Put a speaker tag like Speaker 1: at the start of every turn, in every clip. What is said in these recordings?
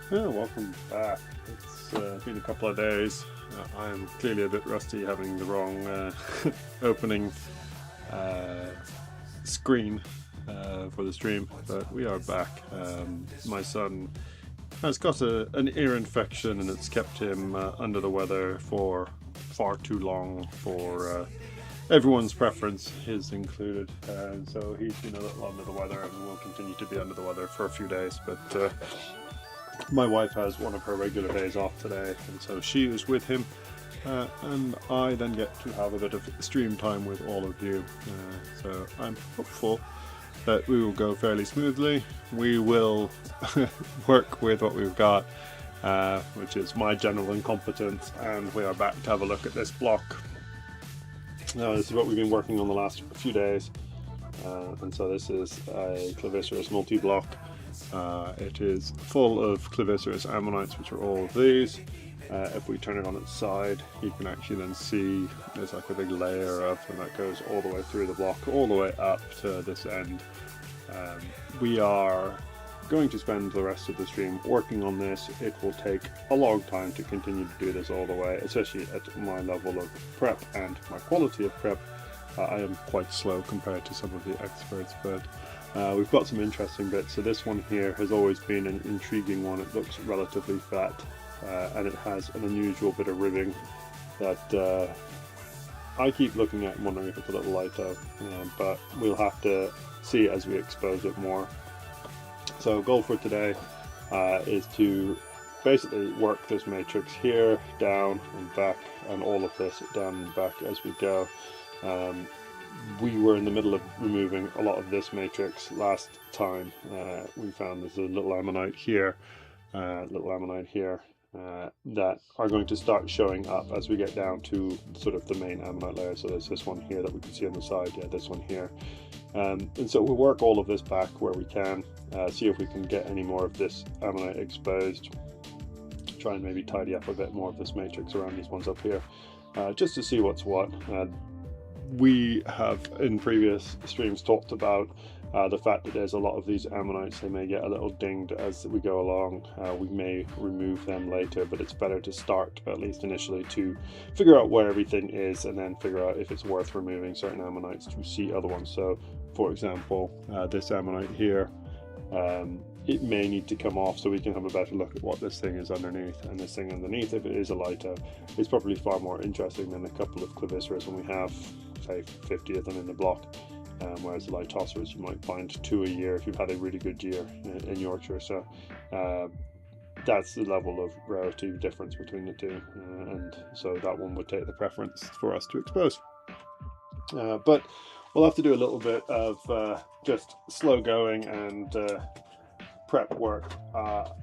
Speaker 1: Yeah, welcome back. It's been a couple of days. I'm clearly a bit rusty having the wrong opening uh, screen for the stream, but we are back. My son has got an ear infection and it's kept him under the weather for far too long for everyone's preference, his included. And so he's been a little under the weather and will continue to be under the weather for a few days, but my wife has one of her regular days off today, and so she is with him, and I then get to have a bit of stream time with all of you. So I'm hopeful that we will go fairly smoothly. We will work with what we've got, which is my general incompetence, and we are back to have a look at this block. Now, this is what we've been working on the last few days, and so this is a clavicerous multi-block. It is full of clavicerous ammonites, which are all of these. If we turn it on its side, you can actually then see there's like a big layer of them that goes all the way through the block, all the way up to this end. We are going to spend the rest of the stream working on this. It will take a long time to continue to do this all the way, especially at my level of prep and my quality of prep. I am quite slow compared to some of the experts, but we've got some interesting bits. So this one here has always been an intriguing one. It looks relatively fat, and it has an unusual bit of ribbing that I keep looking at and wondering if it's a little light out, but we'll have to see as we expose it more. So goal for today is to basically work this matrix here, down and back, and all of this down and back as we go. We were in the middle of removing a lot of this matrix last time. We found there's a little ammonite here, that are going to start showing up as we get down to sort of the main ammonite layer. So there's this one here that we can see on the side, this one here. And so we'll work all of this back where we can, see if we can get any more of this ammonite exposed, try and maybe tidy up a bit more of this matrix around these ones up here, just to see what's what. We have in previous streams talked about the fact that there's a lot of these ammonites. They may get a little dinged as we go along. We may remove them later, but it's better to start, at least initially, to figure out where everything is and then figure out if it's worth removing certain ammonites to see other ones. So for example, this ammonite here, it may need to come off so we can have a better look at what this thing is underneath. And this thing underneath, if it is a lighter, is probably far more interesting than a couple of clavicerous when we have, say, 50 of them in the block. Whereas the Lightosseras you might find 2 a year if you've had a really good year in Yorkshire. So that's the level of rarity difference between the two, and so that one would take the preference for us to expose. But we'll have to do a little bit of just slow going and prep work.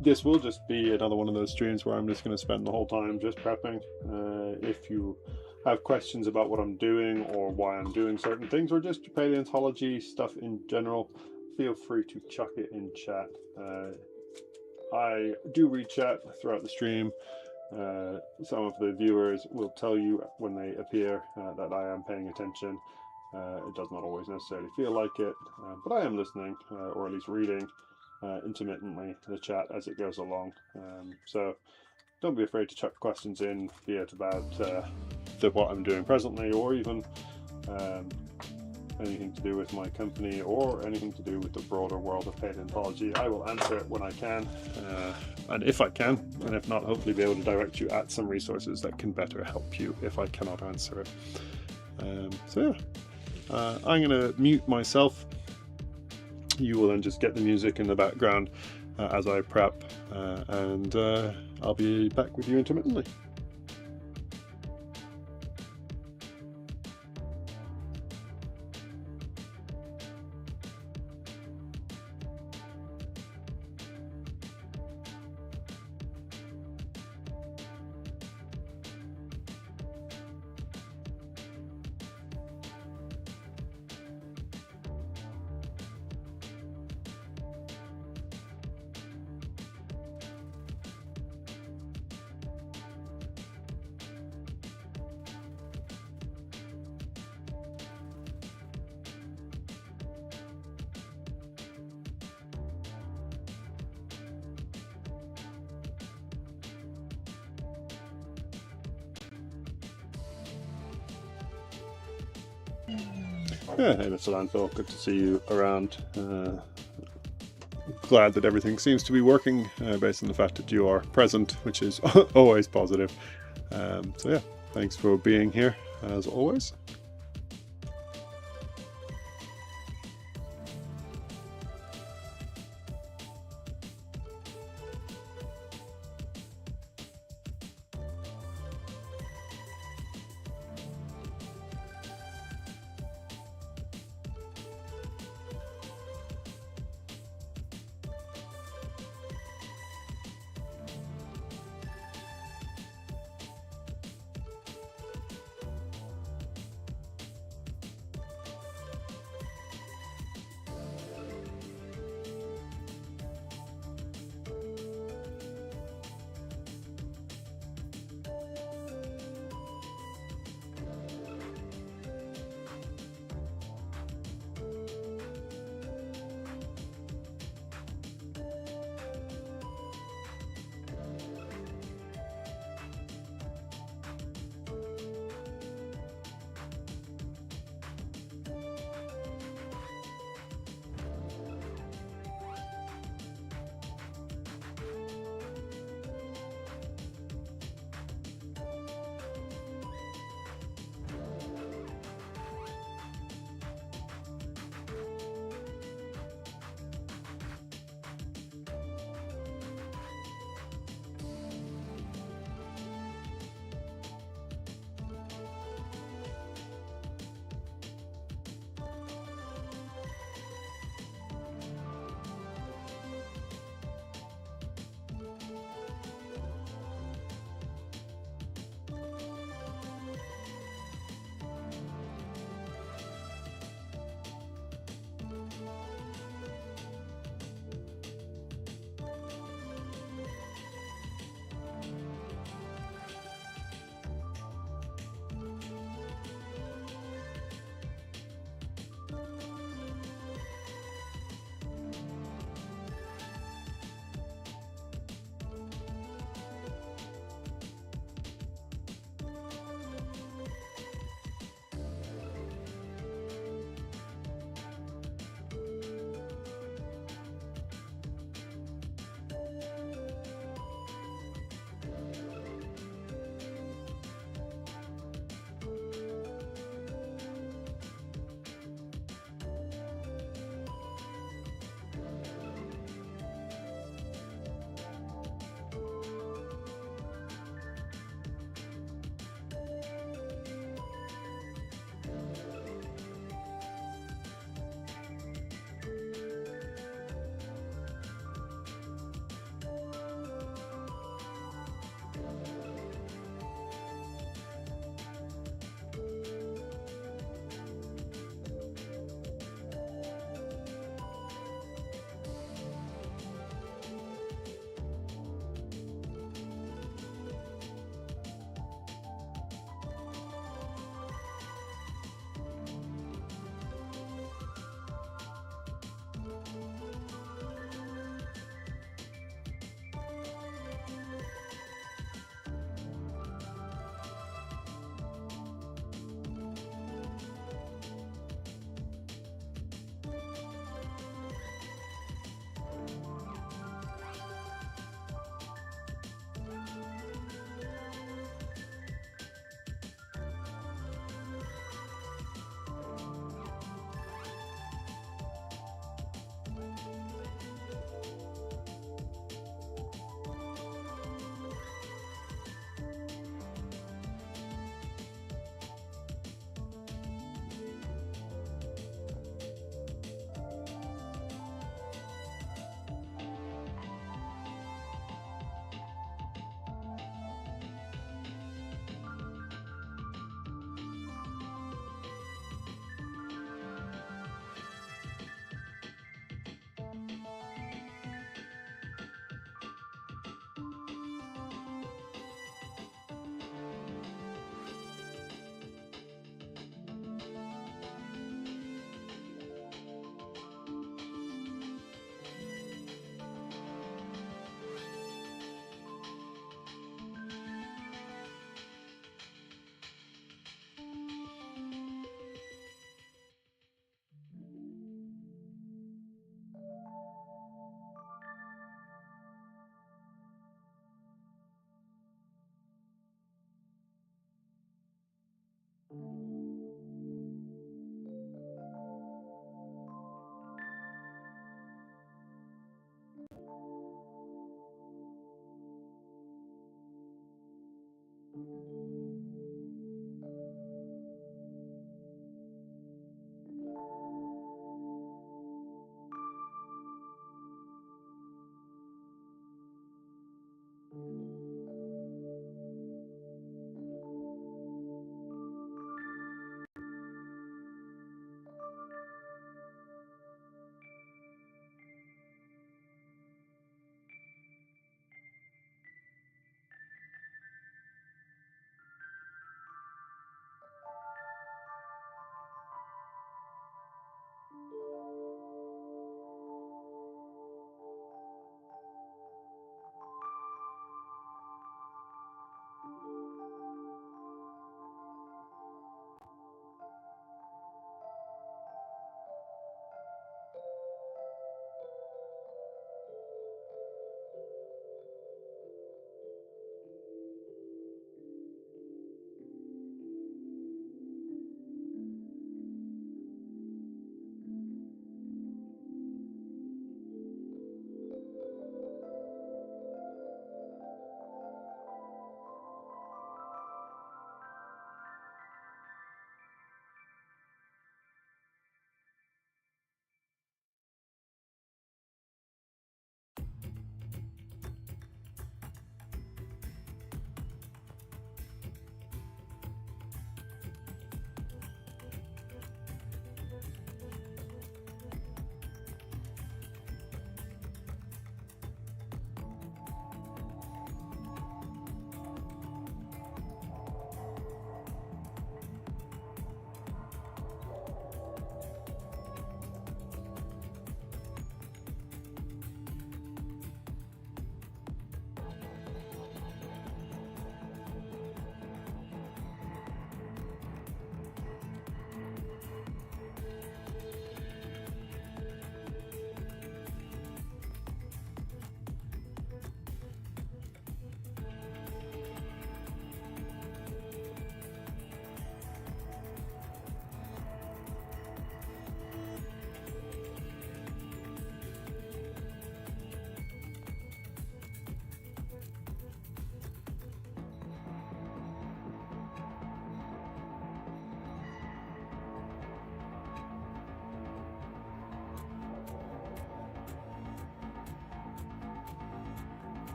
Speaker 1: This will just be another one of those streams where I'm just going to spend the whole time just prepping. If you have questions about what I'm doing or why I'm doing certain things, or just paleontology stuff in general, feel free to chuck it in chat. I do read chat throughout the stream. Some of the viewers will tell you when they appear that I am paying attention. It does not always necessarily feel like it, but I am listening, or at least reading intermittently the chat as it goes along. So don't be afraid to chuck questions in, be it about what I'm doing presently, or even anything to do with my company, or anything to do with the broader world of paleontology. I will answer it when I can, and if I can, and if not, hopefully be able to direct you at some resources that can better help you if I cannot answer it. So yeah, I'm going to mute myself. You will then just get the music in the background as I prep, and I'll be back with you intermittently. Yeah, hey Mr. Landfill, good to see you around. Glad that everything seems to be working based on the fact that you are present, which is always positive. So yeah, thanks for being here as always.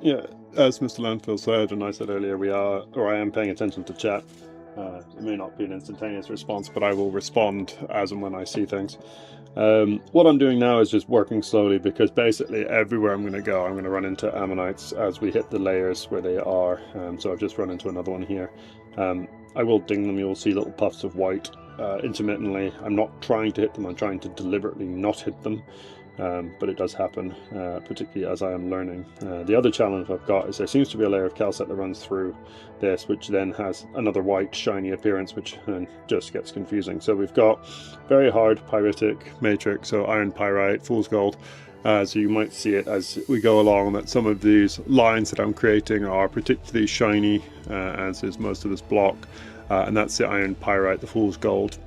Speaker 1: Yeah, as Mr. Landfill said, and I said earlier, I am paying attention to chat. It may not be an instantaneous response, but I will respond as and when I see things. What I'm doing now is just working slowly, because basically everywhere I'm going to go, I'm going to run into ammonites as we hit the layers where they are. So I've just run into another one here. I will ding them. You'll see little puffs of white intermittently. I'm not trying to hit them. I'm trying to deliberately not hit them. But it does happen, particularly as I am learning. The other challenge I've got is there seems to be a layer of calcite that runs through this, which then has another white shiny appearance, which just gets confusing. So we've got very hard pyritic matrix, so iron pyrite, fool's gold. So you might see it as we go along that some of these lines that I'm creating are particularly shiny, as is most of this block, and that's the iron pyrite, the fool's gold.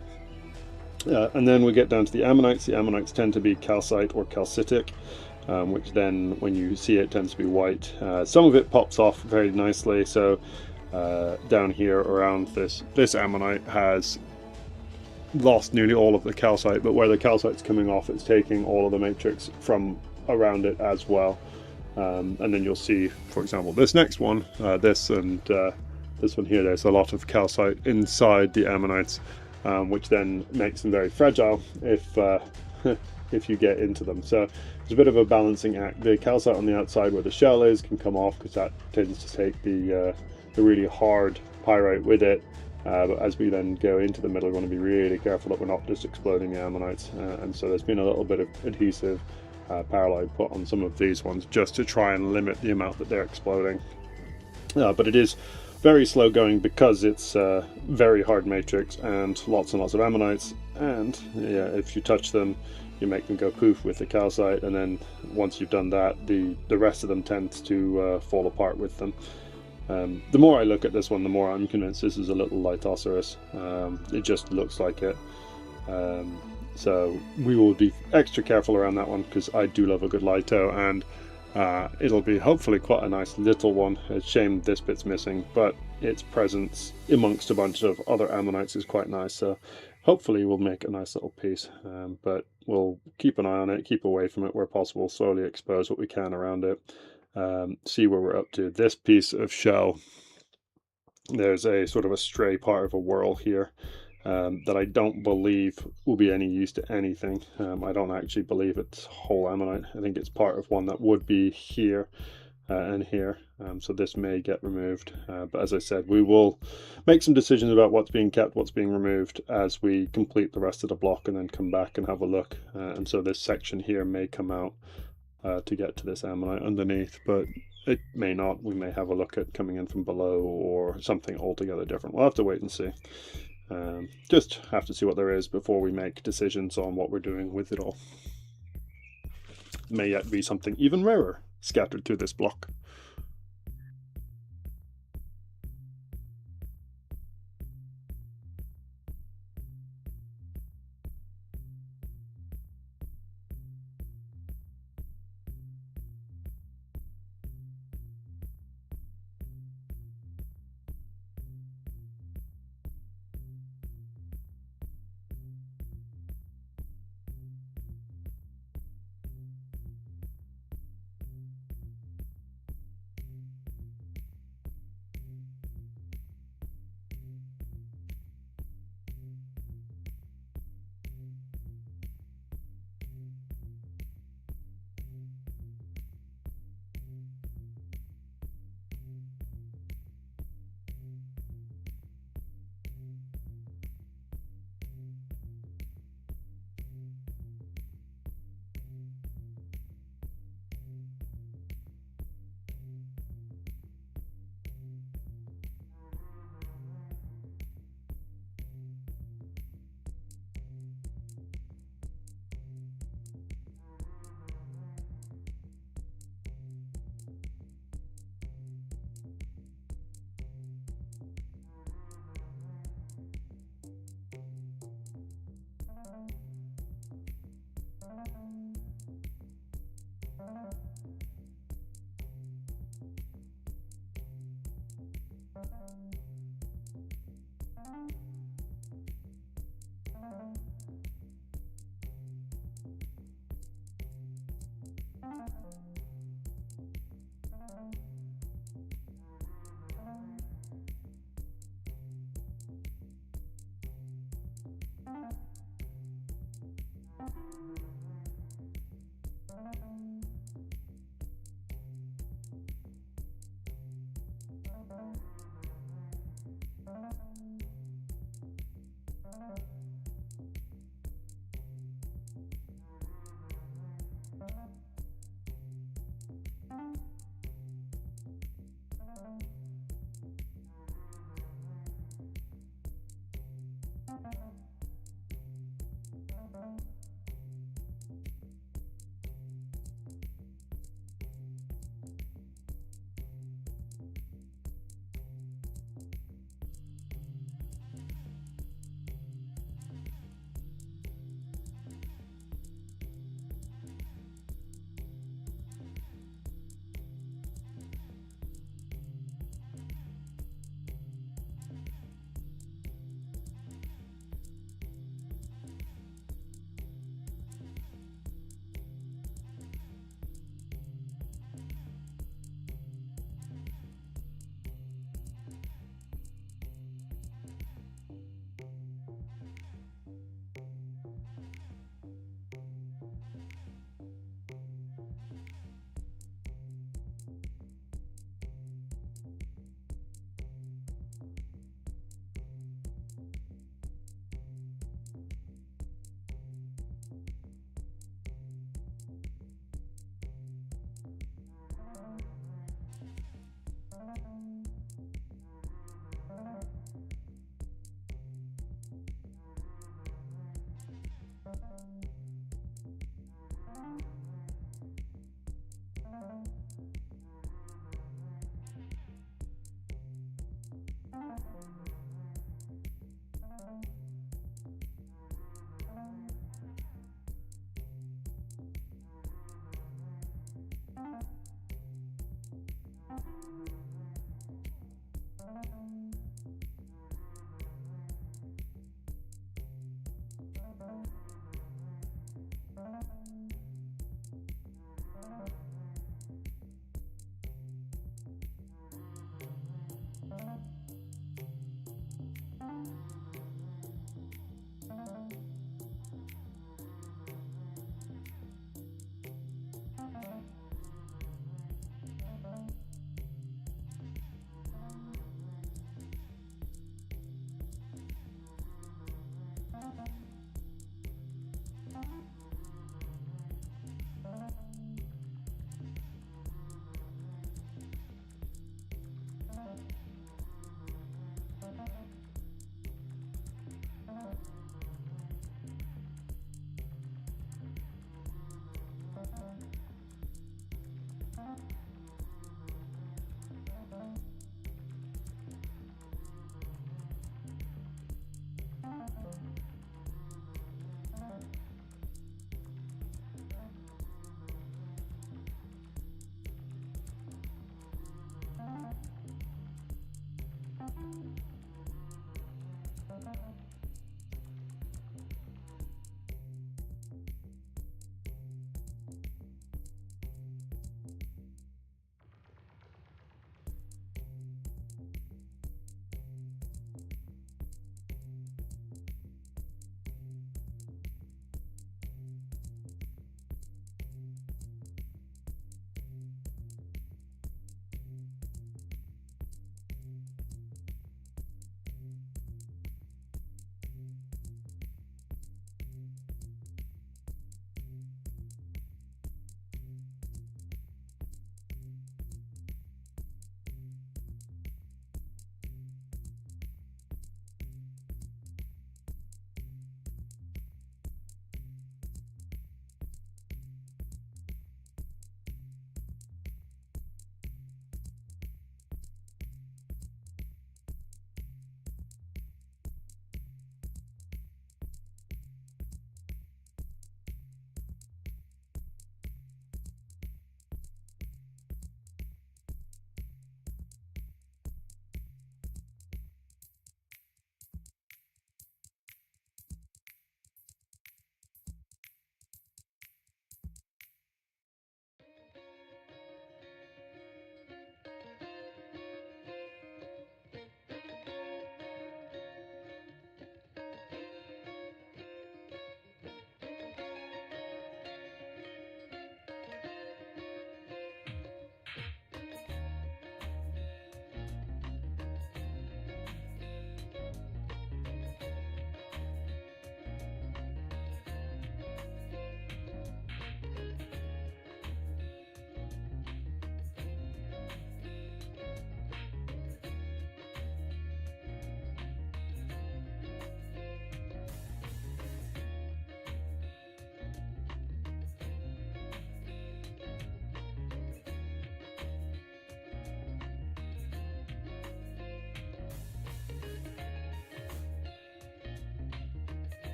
Speaker 1: And then we get down to the ammonites. The ammonites tend to be calcite or calcitic, which then when you see it tends to be white. Some of it pops off very nicely. So down here around this ammonite has lost nearly all of the calcite, but where the calcite's coming off, it's taking all of the matrix from around it as well. And then you'll see, for example, this next one, this one here, there's a lot of calcite inside the ammonites, which then makes them very fragile if you get into them. So it's a bit of a balancing act. The calcite on the outside where the shell is can come off, because that tends to take the really hard pyrite with it. But as we then go into the middle, we want to be really careful that we're not just exploding the ammonites. And so there's been a little bit of adhesive paralloid put on some of these ones just to try and limit the amount that they're exploding. But it is very slow going because it's very hard matrix and lots of ammonites, and yeah, if you touch them you make them go poof with the calcite, and then once you've done that, the rest of them tends to fall apart with them. The more I look at this one, the more I'm convinced this is a little Lithoceros. It just looks like it. So we will be extra careful around that one, because I do love a good litho, and it'll be hopefully quite a nice little one. It's a shame this bit's missing, but its presence amongst a bunch of other ammonites is quite nice, so hopefully we'll make a nice little piece. But we'll keep an eye on it, keep away from it where possible, slowly expose what we can around it, see where we're up to. This piece of shell, there's a sort of a stray part of a whorl here, that I don't believe will be any use to anything. I don't actually believe it's whole ammonite. I think it's part of one that would be here and here. So this may get removed. But as I said, we will make some decisions about what's being kept, what's being removed, as we complete the rest of the block and then come back and have a look. And so this section here may come out to get to this ammonite underneath, but it may not. We may have a look at coming in from below or something altogether different. We'll have to wait and see. Just have to see what there is before we make decisions on what we're doing with it all. May yet be something even rarer scattered through this block.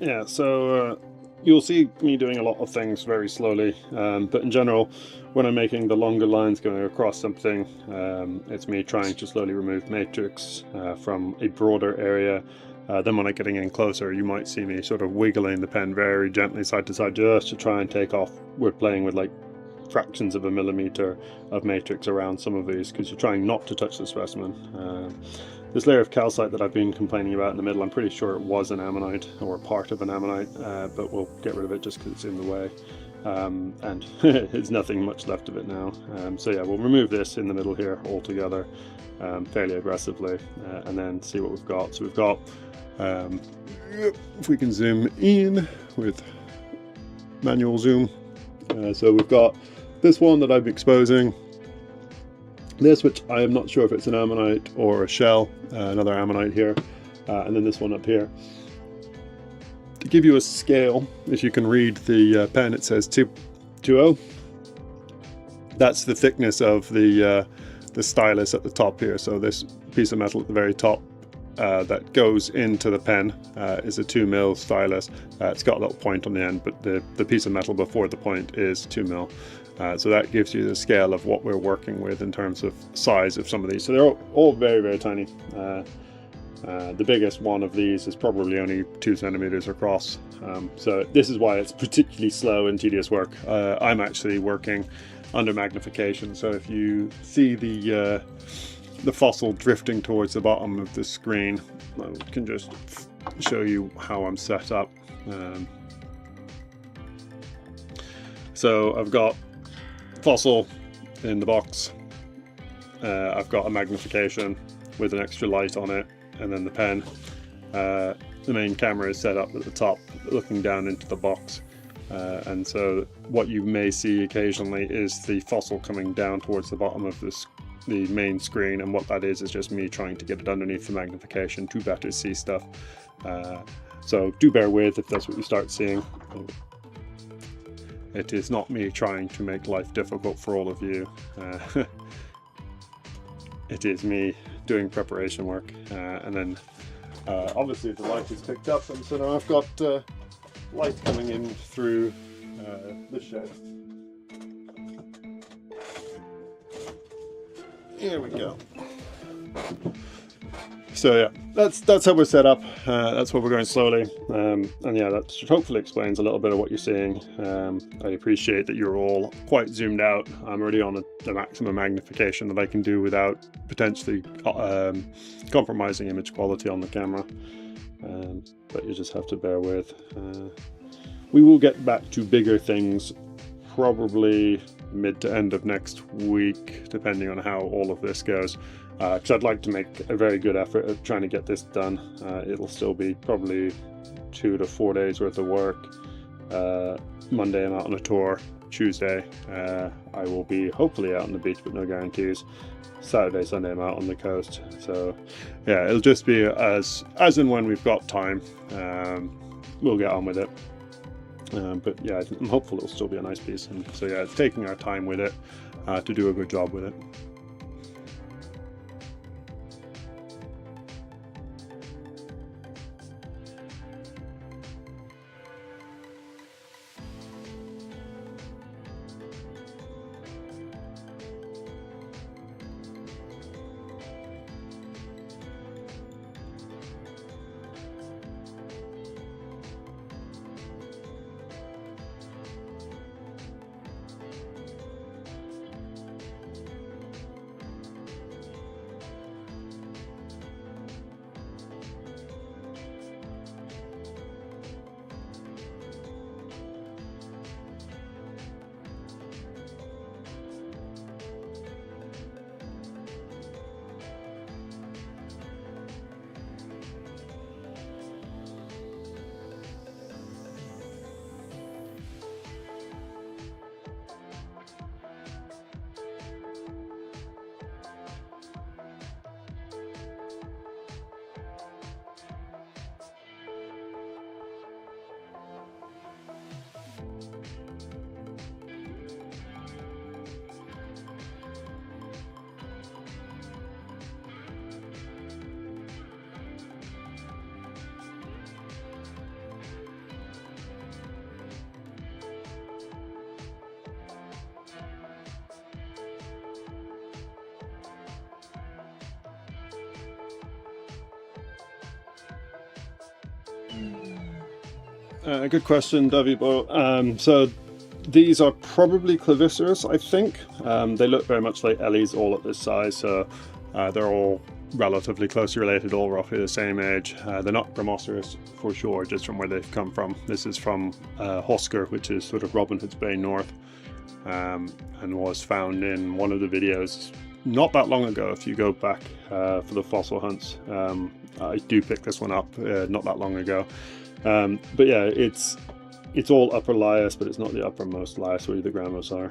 Speaker 1: Yeah, so you'll see me doing a lot of things very slowly, but in general, when I'm making the longer lines going across something, it's me trying to slowly remove matrix from a broader area. Then when I'm getting in closer, you might see me sort of wiggling the pen very gently side to side just to try and take off. We're playing with like fractions of a millimeter of matrix around some of these because you're trying not to touch the specimen. This layer of calcite that I've been complaining about in the middle, I'm pretty sure it was an ammonite or part of an ammonite, but we'll get rid of it just because it's in the way. And there's nothing much left of it now. So yeah, we'll remove this in the middle here altogether fairly aggressively and then see what we've got. So we've got, if we can zoom in with manual zoom, so we've got this one that I'm exposing, this which I am not sure if it's an ammonite or a shell, another ammonite here, and then this one up here. To give you a scale, if you can read the pen, it says 2.20. That's the thickness of the stylus at the top here. So this piece of metal at the very top that goes into the pen is a 2mm stylus. It's got a little point on the end, but the piece of metal before the point is 2mm. So that gives you the scale of what we're working with in terms of size of some of these. So they're all very, very tiny. The biggest one of these is probably only 2 centimeters across. So this is why it's particularly slow and tedious work. I'm actually working under magnification. So if you see the fossil drifting towards the bottom of the screen, I can just show you how I'm set up. So I've got fossil in the box. I've got a magnification with an extra light on it, and then the pen. The main camera is set up at the top, looking down into the box. And so what you may see occasionally is the fossil coming down towards the bottom of the main screen, and what that is just me trying to get it underneath the magnification to better see stuff. So do bear with if that's what you start seeing. It is not me trying to make life difficult for all of you. It is me doing preparation work, and then obviously the light is picked up, and so now I've got light coming in through the shed. Here we go. So yeah, that's how we're set up. That's what we're going slowly, and yeah, that hopefully explains a little bit of what you're seeing. I appreciate that you're all quite zoomed out. I'm already on the maximum magnification that I can do without potentially compromising image quality on the camera, but you just have to bear with. We will get back to bigger things probably mid to end of next week, depending on how all of this goes. Because I'd like to make a very good effort at trying to get this done. It'll still be probably 2 to 4 days worth of work. Monday I'm out on a tour. Tuesday I will be hopefully out on the beach, but no guarantees. Saturday, Sunday I'm out on the coast. So yeah, it'll just be as and when we've got time. We'll get on with it. But yeah, I'm hopeful it'll still be a nice piece. And so yeah, it's taking our time with it to do a good job with it. Good question, Davibo. So these are probably claviceros, I think. They look very much like Ellies, all at this size, so they're all relatively closely related, all roughly the same age. They're not Gramoceros for sure, just from where they've come from. This is from Hosker, which is sort of Robin Hood's Bay North, and was found in one of the videos not that long ago. If you go back for the fossil hunts, I do pick this one up not that long ago. But yeah, it's all upper lias, but it's not the uppermost lias where the grammars are.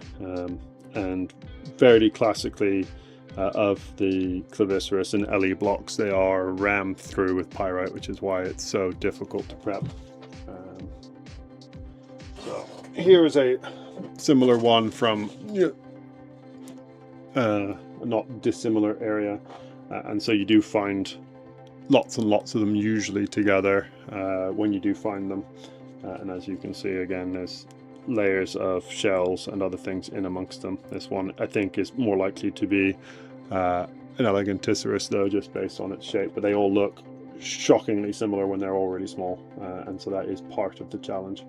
Speaker 1: And very classically of the claviceros and Ellie blocks, they are rammed through with pyrite, which is why it's so difficult to prep. So here is a similar one from not dissimilar area, and so you do find lots and lots of them usually together when you do find them, and as you can see again, there's layers of shells and other things in amongst them. This one I think is more likely to be an Eleganticeros though, just based on its shape, but they all look shockingly similar when they're all really small, and so that is part of the challenge.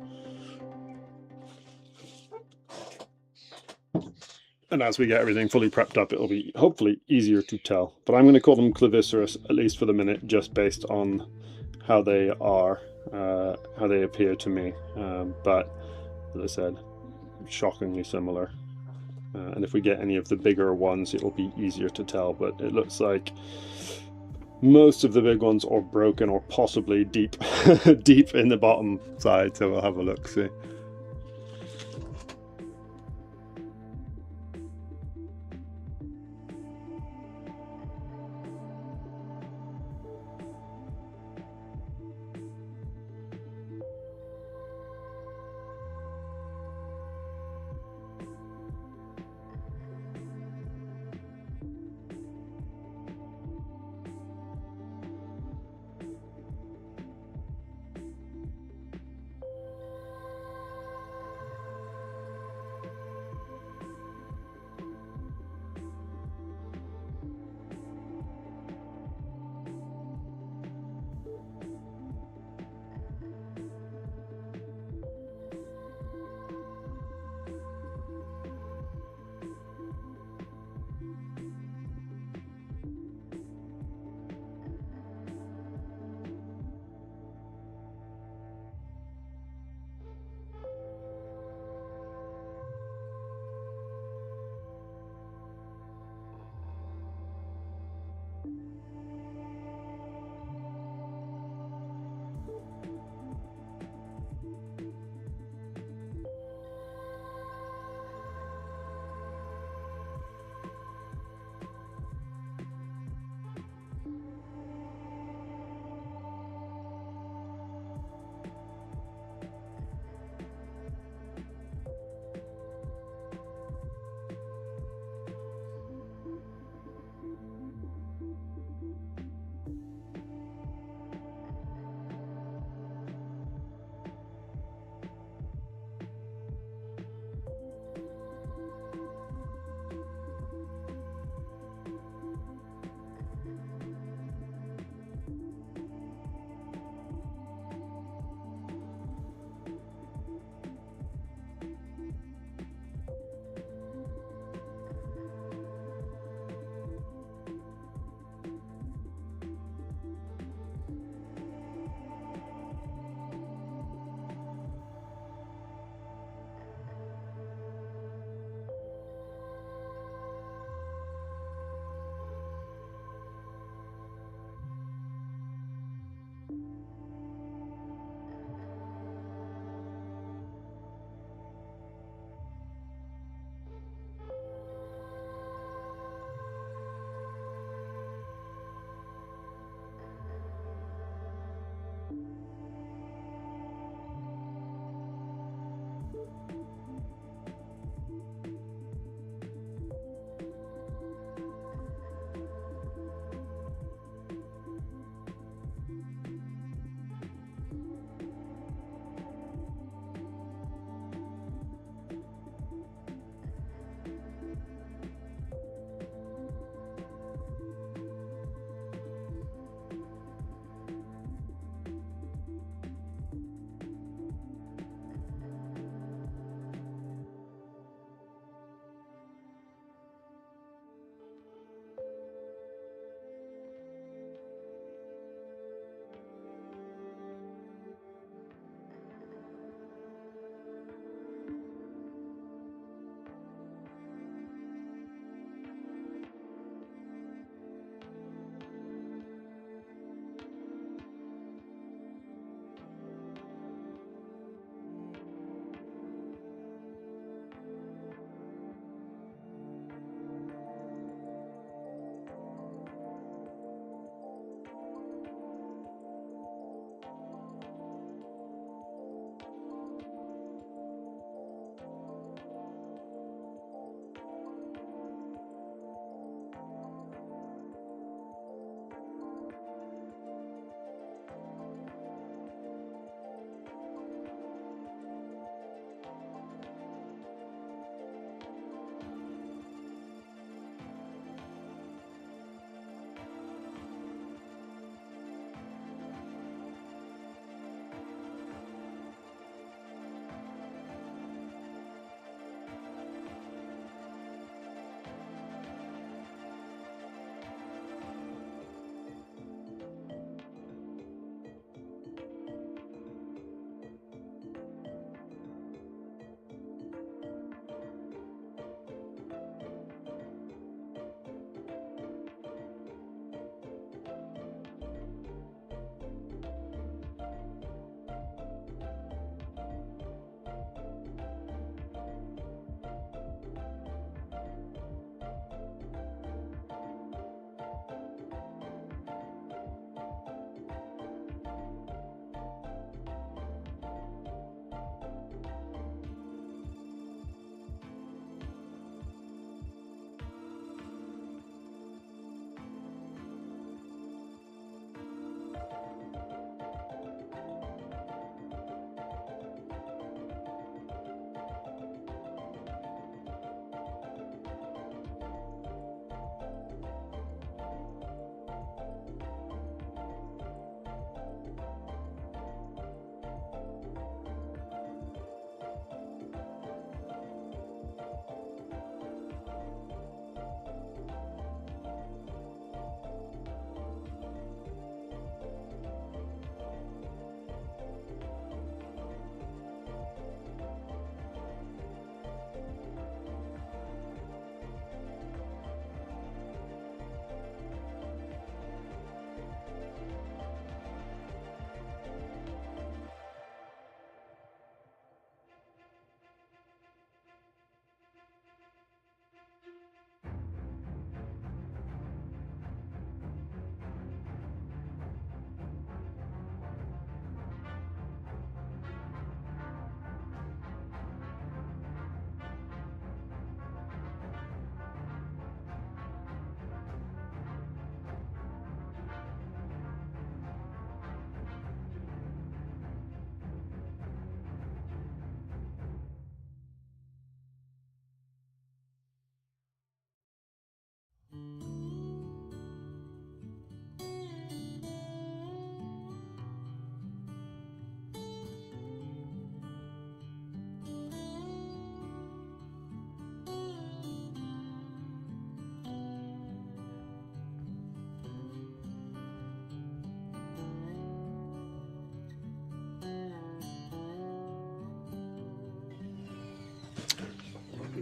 Speaker 1: And as we get everything fully prepped up, it'll be hopefully easier to tell. But I'm going to call them claviceros, at least for the minute, just based on how they are, how they appear to me. But as I said, shockingly similar. And if we get any of the bigger ones, it'll be easier to tell. But it looks like most of the big ones are broken or possibly deep, deep in the bottom side. So we'll have a look, see.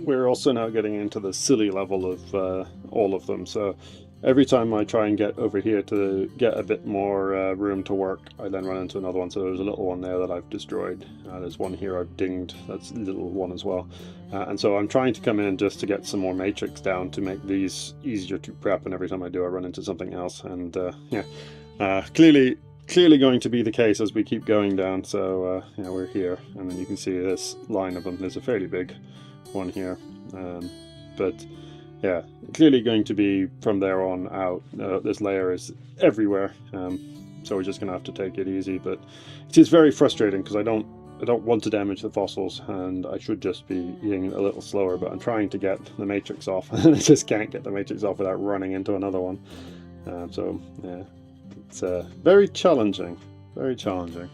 Speaker 1: we're also now getting into the silly level of all of them. So every time I try and get over here to get a bit more room to work, I then run into another one. So there's a little one there that I've destroyed. There's one here I've dinged. That's a little one as well. And so I'm trying to come in just to get some more matrix down to make these easier to prep. And every time I do, I run into something else. And yeah, clearly going to be the case as we keep going down. So yeah, we're here, and then you can see this line of them. There's a fairly big one here, but yeah, clearly going to be from there on out. This layer is everywhere, so we're just gonna have to take it easy. But it is very frustrating because I don't want to damage the fossils, and I should just be eating a little slower. But I'm trying to get the matrix off, and I just can't get the matrix off without running into another one. So yeah. It's very challenging, very challenging.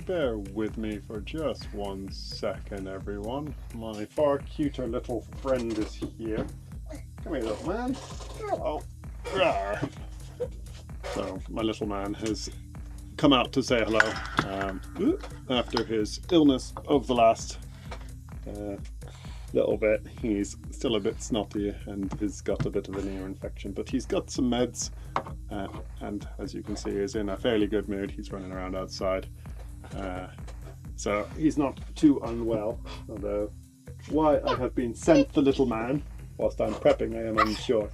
Speaker 1: bear with me for just 1 second, everyone. My far cuter little friend is here. Come here, little man. Hello. Rawr. So my little man has come out to say hello after his illness of the last little bit. He's still a bit snotty and he's got a bit of an ear infection, but he's got some meds and as you can see is in a fairly good mood. He's running around outside, so he's not too unwell, although why I have been sent the little man whilst I'm prepping I am unsure,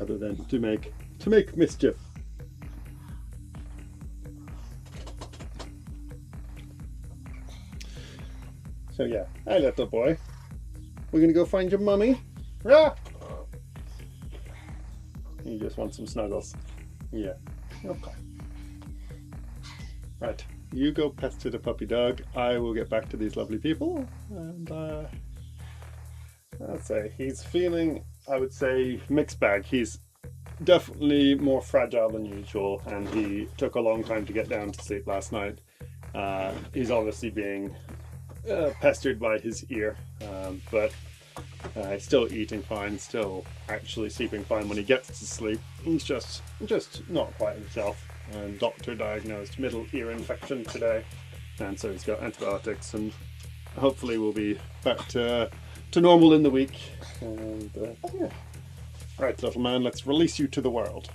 Speaker 1: other than to make mischief. So yeah, hi little boy. We're gonna go find your mummy. Ah! You just want some snuggles. Yeah. Okay. Right. You go pester the puppy dog. I will get back to these lovely people. And I'd say he's feeling, I would say, mixed bag. He's definitely more fragile than usual, and he took a long time to get down to sleep last night. He's obviously being pestered by his ear, but he's still eating fine, still actually sleeping fine when he gets to sleep. He's just not quite himself, and doctor diagnosed middle ear infection today, and so he's got antibiotics, and hopefully we'll be back to normal in the week. And yeah. Right, little man, let's release you to the world.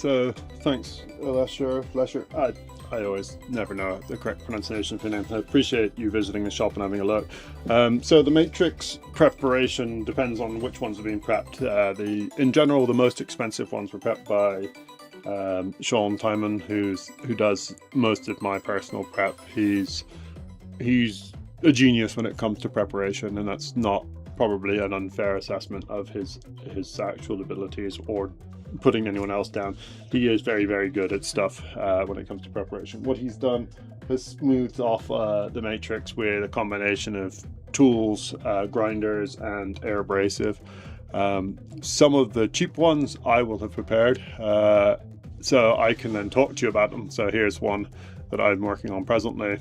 Speaker 1: So thanks, Lesher. I always never know the correct pronunciation of your name. I appreciate you visiting the shop and having a look. So the matrix preparation depends on which ones are being prepped. In general, the most expensive ones were prepped by Sean Timon, who does most of my personal prep. He's a genius when it comes to preparation, and that's not probably an unfair assessment of his actual abilities or putting anyone else down. He is very, very good at stuff when it comes to preparation. What he's done is smoothed off the matrix with a combination of tools, grinders, and air abrasive. Some of the cheap ones I will have prepared, so I can then talk to you about them. So here's one that I'm working on presently.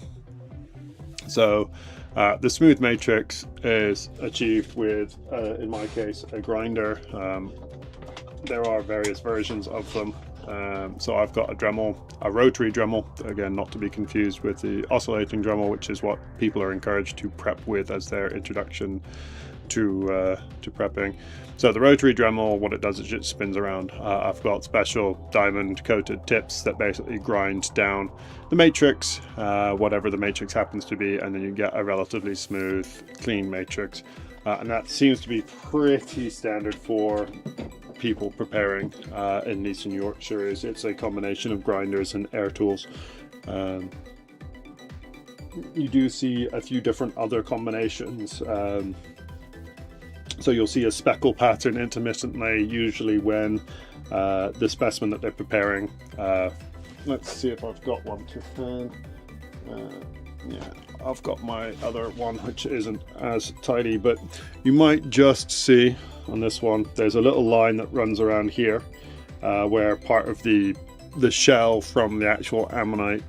Speaker 1: So the smooth matrix is achieved with, in my case, a grinder. There are various versions of them. So I've got a Dremel, a rotary Dremel, again not to be confused with the oscillating Dremel, which is what people are encouraged to prep with as their introduction to prepping. So the rotary Dremel, what it does is it spins around. I've got special diamond coated tips that basically grind down the matrix, whatever the matrix happens to be, and then you get a relatively smooth, clean matrix. And that seems to be pretty standard for people preparing in Eastern Yorkshire. It's a combination of grinders and air tools. You do see a few different other combinations. So you'll see a speckle pattern intermittently, usually when the specimen that they're preparing. Let's see if I've got one to hand. Yeah, I've got my other one, which isn't as tidy, but you might just see on this one, there's a little line that runs around here where part of the shell from the actual ammonite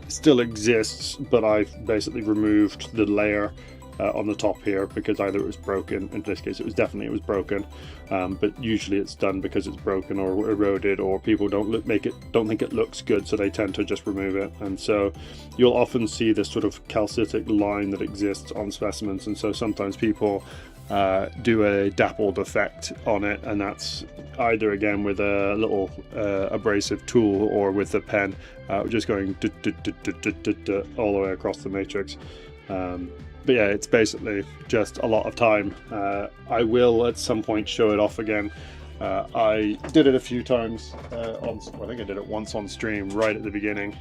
Speaker 1: still exists, but I've basically removed the layer on the top here because either it was broken. In this case, it was broken, but usually it's done because it's broken or eroded, or people don't think it looks good, so they tend to just remove it. And so you'll often see this sort of calcitic line that exists on specimens, and so sometimes people do a dappled effect on it, and that's either again with a little abrasive tool or with a pen, just going all the way across the matrix. But yeah, it's basically just a lot of time. I will at some point show it off again. I did it a few times I think I did it once on stream right at the beginning.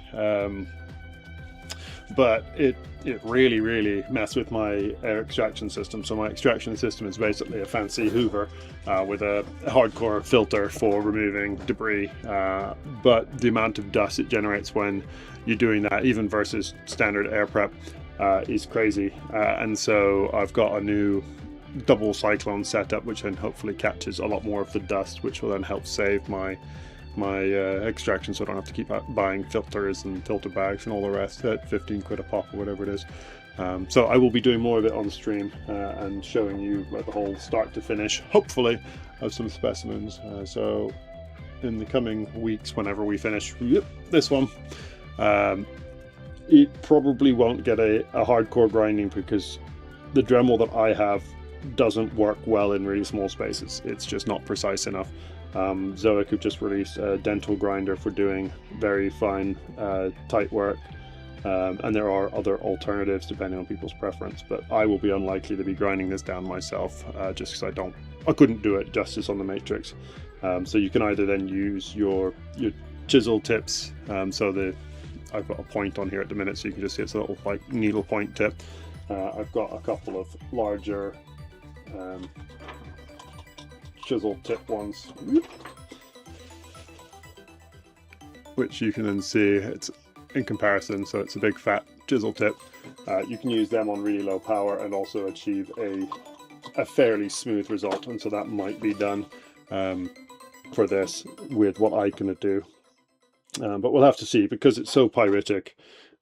Speaker 1: But it really messed with my air extraction system. So my extraction system is basically a fancy Hoover with a hardcore filter for removing debris. But the amount of dust it generates when you're doing that, even versus standard air prep, is crazy. And so I've got a new double cyclone setup, which then hopefully catches a lot more of the dust, which will then help save my extraction, so I don't have to keep buying filters and filter bags and all the rest at 15 quid a pop or whatever it is. So I will be doing more of it on stream and showing you like the whole start to finish, hopefully, of some specimens. So in the coming weeks, whenever we finish this one, it probably won't get a hardcore grinding because the Dremel that I have doesn't work well in really small spaces. It's just not precise enough. Zoic have just released a dental grinder for doing very fine, tight work, and there are other alternatives depending on people's preference, but I will be unlikely to be grinding this down myself, just because I couldn't do it justice on the matrix. So you can either then use your chisel tips, I've got a point on here at the minute, so you can just see it's a little like needle point tip. I've got a couple of larger chisel tip ones, which you can then see it's in comparison, so it's a big fat chisel tip. You can use them on really low power and also achieve a fairly smooth result, and so that might be done for this with what I can do. But we'll have to see, because it's so pyritic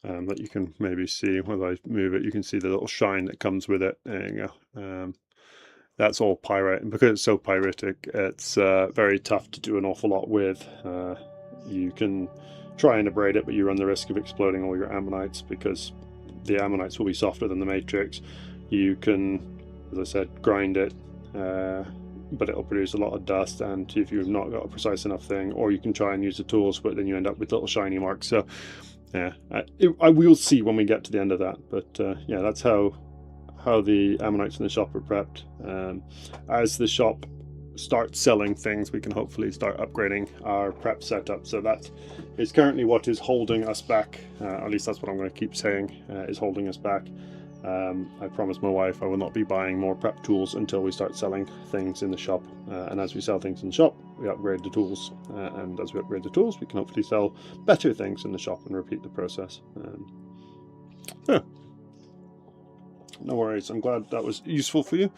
Speaker 1: that you can maybe see, when I move it, you can see the little shine that comes with it. There you go. That's all pyrite, and because it's so pyritic, it's very tough to do an awful lot with. You can try and abrade it, but you run the risk of exploding all your ammonites, because the ammonites will be softer than the matrix. You can, as I said, grind it, but it'll produce a lot of dust, and if you've not got a precise enough thing, or you can try and use the tools, but then you end up with little shiny marks. So yeah, I will see when we get to the end of that, but yeah, that's how the ammonites in the shop are prepped. As the shop starts selling things, we can hopefully start upgrading our prep setup. So that is currently what is holding us back, at least that's what I'm going to keep saying, is holding us back. I promised my wife I will not be buying more prep tools until we start selling things in the shop, and as we sell things in the shop, we upgrade the tools, and as we upgrade the tools, we can hopefully sell better things in the shop and repeat the process. Yeah, no worries. I'm glad that was useful for you.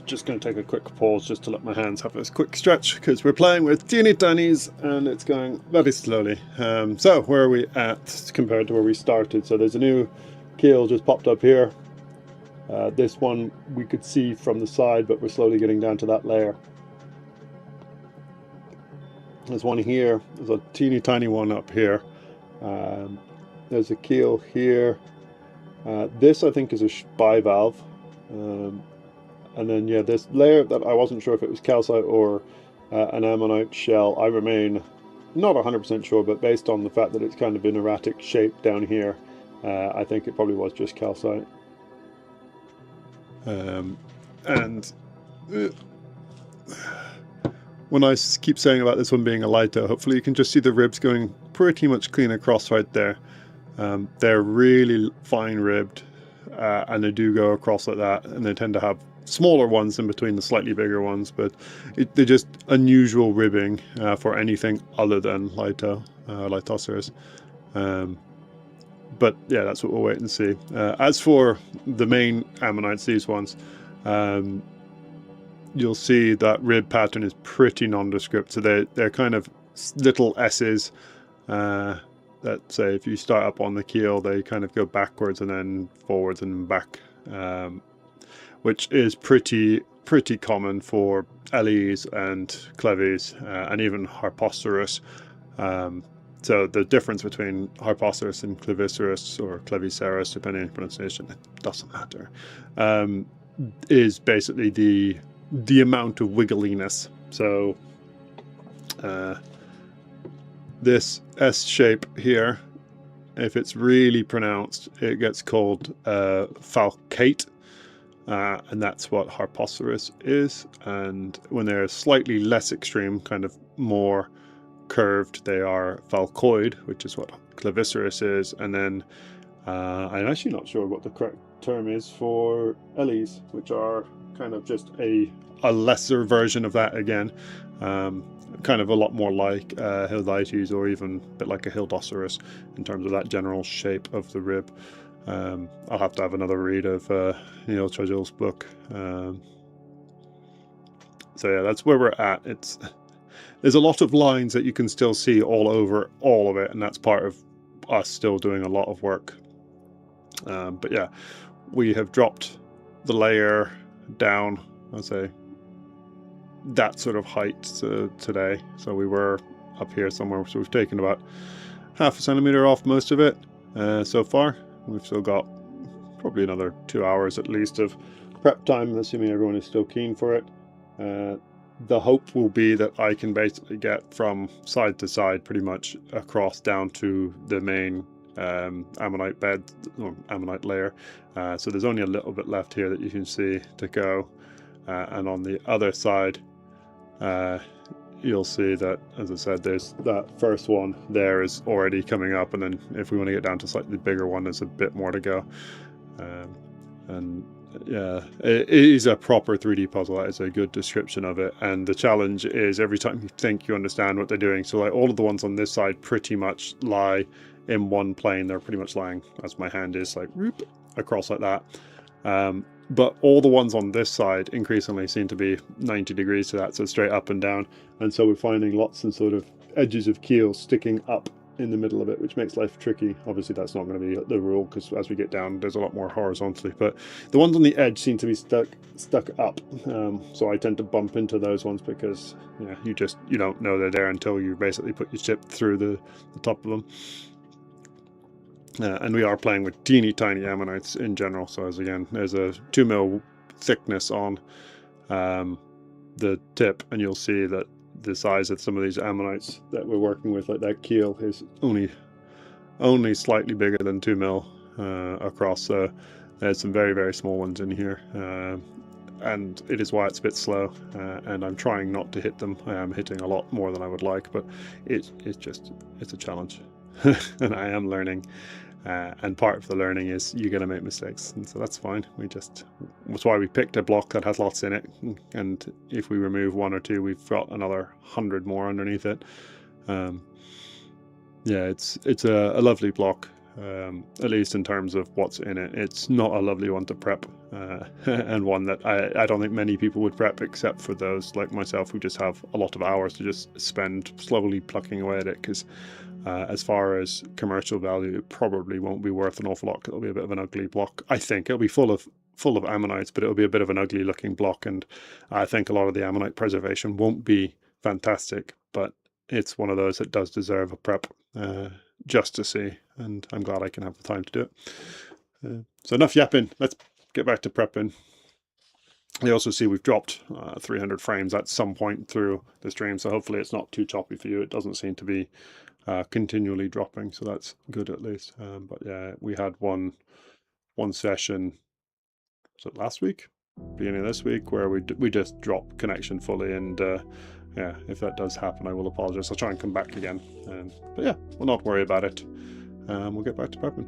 Speaker 1: Just going to take a quick pause just to let my hands have this quick stretch, because we're playing with teeny tinies and it's going very slowly. So where are we at compared to where we started? So there's a new keel just popped up here. This one we could see from the side, but we're slowly getting down to that layer. There's one here, there's a teeny tiny one up here. There's a keel here. This I think is a bivalve. And then yeah, this layer that I wasn't sure if it was calcite or an ammonite shell. I remain not 100% sure, but based on the fact that it's kind of an erratic shape down here, I think it probably was just calcite. When I keep saying about this one being a Lito, hopefully you can just see the ribs going pretty much clean across right there. They're really fine ribbed, and they do go across like that, and they tend to have smaller ones in between the slightly bigger ones, but they're just unusual ribbing for anything other than Litoceras. But yeah, that's what we'll wait and see. As for the main ammonites, these ones, you'll see that rib pattern is pretty nondescript. So they're kind of little S's that say if you start up on the keel, they kind of go backwards and then forwards and back, which is pretty common for LEs and Clevies and even Harposterus. So the difference between Harposterus and Cleviceras, or Cleviceras, depending on pronunciation, it doesn't matter, is basically the amount of wiggliness. So this S shape here, if it's really pronounced, it gets called falcate, and that's what Harposterus is. And when they're slightly less extreme, kind of more curved, they are falcoid, which is what Cleviceras is. And then I'm actually not sure what the correct term is for LEs, which are kind of just a lesser version of that again, kind of a lot more like Hyundai, or even a bit like a Hildoceras in terms of that general shape of the rib. I'll have to have another read of Neil Chudgell's book. So yeah, that's where we're at. There's a lot of lines that you can still see all over all of it, and that's part of us still doing a lot of work. But yeah, we have dropped the layer down, I'd say, that sort of height today. So we were up here somewhere, so we've taken about half a centimeter off most of it so far. We've still got probably another 2 hours at least of prep time, assuming everyone is still keen for it. The hope will be that I can basically get from side to side pretty much across down to the main ammonite bed, or ammonite layer. So there's only a little bit left here that you can see to go, and on the other side you'll see that, as I said, there's that first one there is already coming up, and then if we want to get down to slightly bigger one, there's a bit more to go. And yeah, it is a proper 3D puzzle. That is a good description of it. And the challenge is every time you think you understand what they're doing, so like all of the ones on this side pretty much lie in one plane. They're pretty much lying, as my hand is, like whoop, across like that. But all the ones on this side increasingly seem to be 90 degrees to that, so straight up and down. And so we're finding lots of sort of edges of keels sticking up in the middle of it, which makes life tricky. Obviously that's not going to be the rule, because as we get down there's a lot more horizontally, but the ones on the edge seem to be stuck up, so I tend to bump into those ones, because yeah, you don't know they're there until you basically put your chip through the top of them. And we are playing with teeny tiny ammonites in general, so as again, there's a 2 mil thickness on the tip, and you'll see that the size of some of these ammonites that we're working with, like that keel, is only slightly bigger than 2 mil across. So there's some very small ones in here, and it is why it's a bit slow, and I'm trying not to hit them. I am hitting a lot more than I would like, but it's a challenge. And I am learning, and part of the learning is you're going to make mistakes, and so that's fine. That's why we picked a block that has lots in it, and if we remove 1 or 2, we've got another 100 more underneath it. Yeah, it's a lovely block. at least in terms of what's in it. It's not a lovely one to prep, and one that I don't think many people would prep, except for those like myself who just have a lot of hours to just spend slowly plucking away at it, because as far as commercial value, it probably won't be worth an awful lot. It'll be a bit of an ugly block. I think it'll be full of ammonites, but it'll be a bit of an ugly looking block, and I think a lot of the ammonite preservation won't be fantastic, but it's one of those that does deserve a prep, just to see, and I'm glad I can have the time to do it. So enough yapping, let's get back to prepping. You also see we've dropped 300 frames at some point through the stream, so hopefully it's not too choppy for you. It doesn't seem to be continually dropping, so that's good at least. But yeah, we had one session, was it last week, beginning of this week, where we just dropped connection fully, and yeah, if that does happen, I will apologize. I'll try and come back again, but yeah, we'll not worry about it. We'll get back to prepping.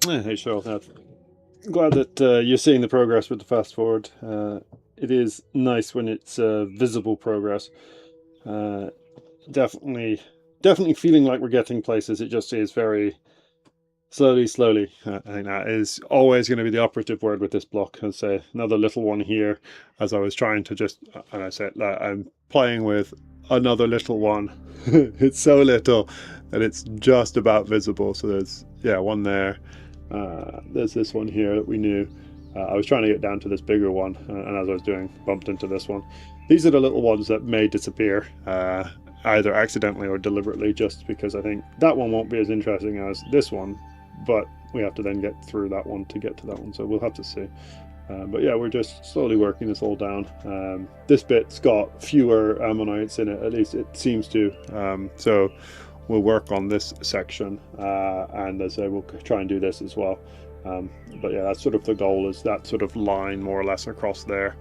Speaker 1: Hey, Cheryl. Glad that you're seeing the progress with the fast forward. It is nice when it's visible progress. Uh, definitely feeling like we're getting places. It just is very slowly. I think that is always going to be the operative word with this block. I'd say another little one here, as I was trying to just, and I said I'm playing with another little one. It's so little that it's just about visible. So there's, yeah, one there. There's this one here that we knew. I was trying to get down to this bigger one, and as I was doing, bumped into this one. These are the little ones that may disappear, either accidentally or deliberately, just because I think that one won't be as interesting as this one, but we have to then get through that one to get to that one, so we'll have to see. But yeah, we're just slowly working this all down. This bit's got fewer ammonites in it, at least it seems to, so we'll work on this section, and as I say, we'll try and do this as well. But yeah, that's sort of the goal, is that sort of line more or less across there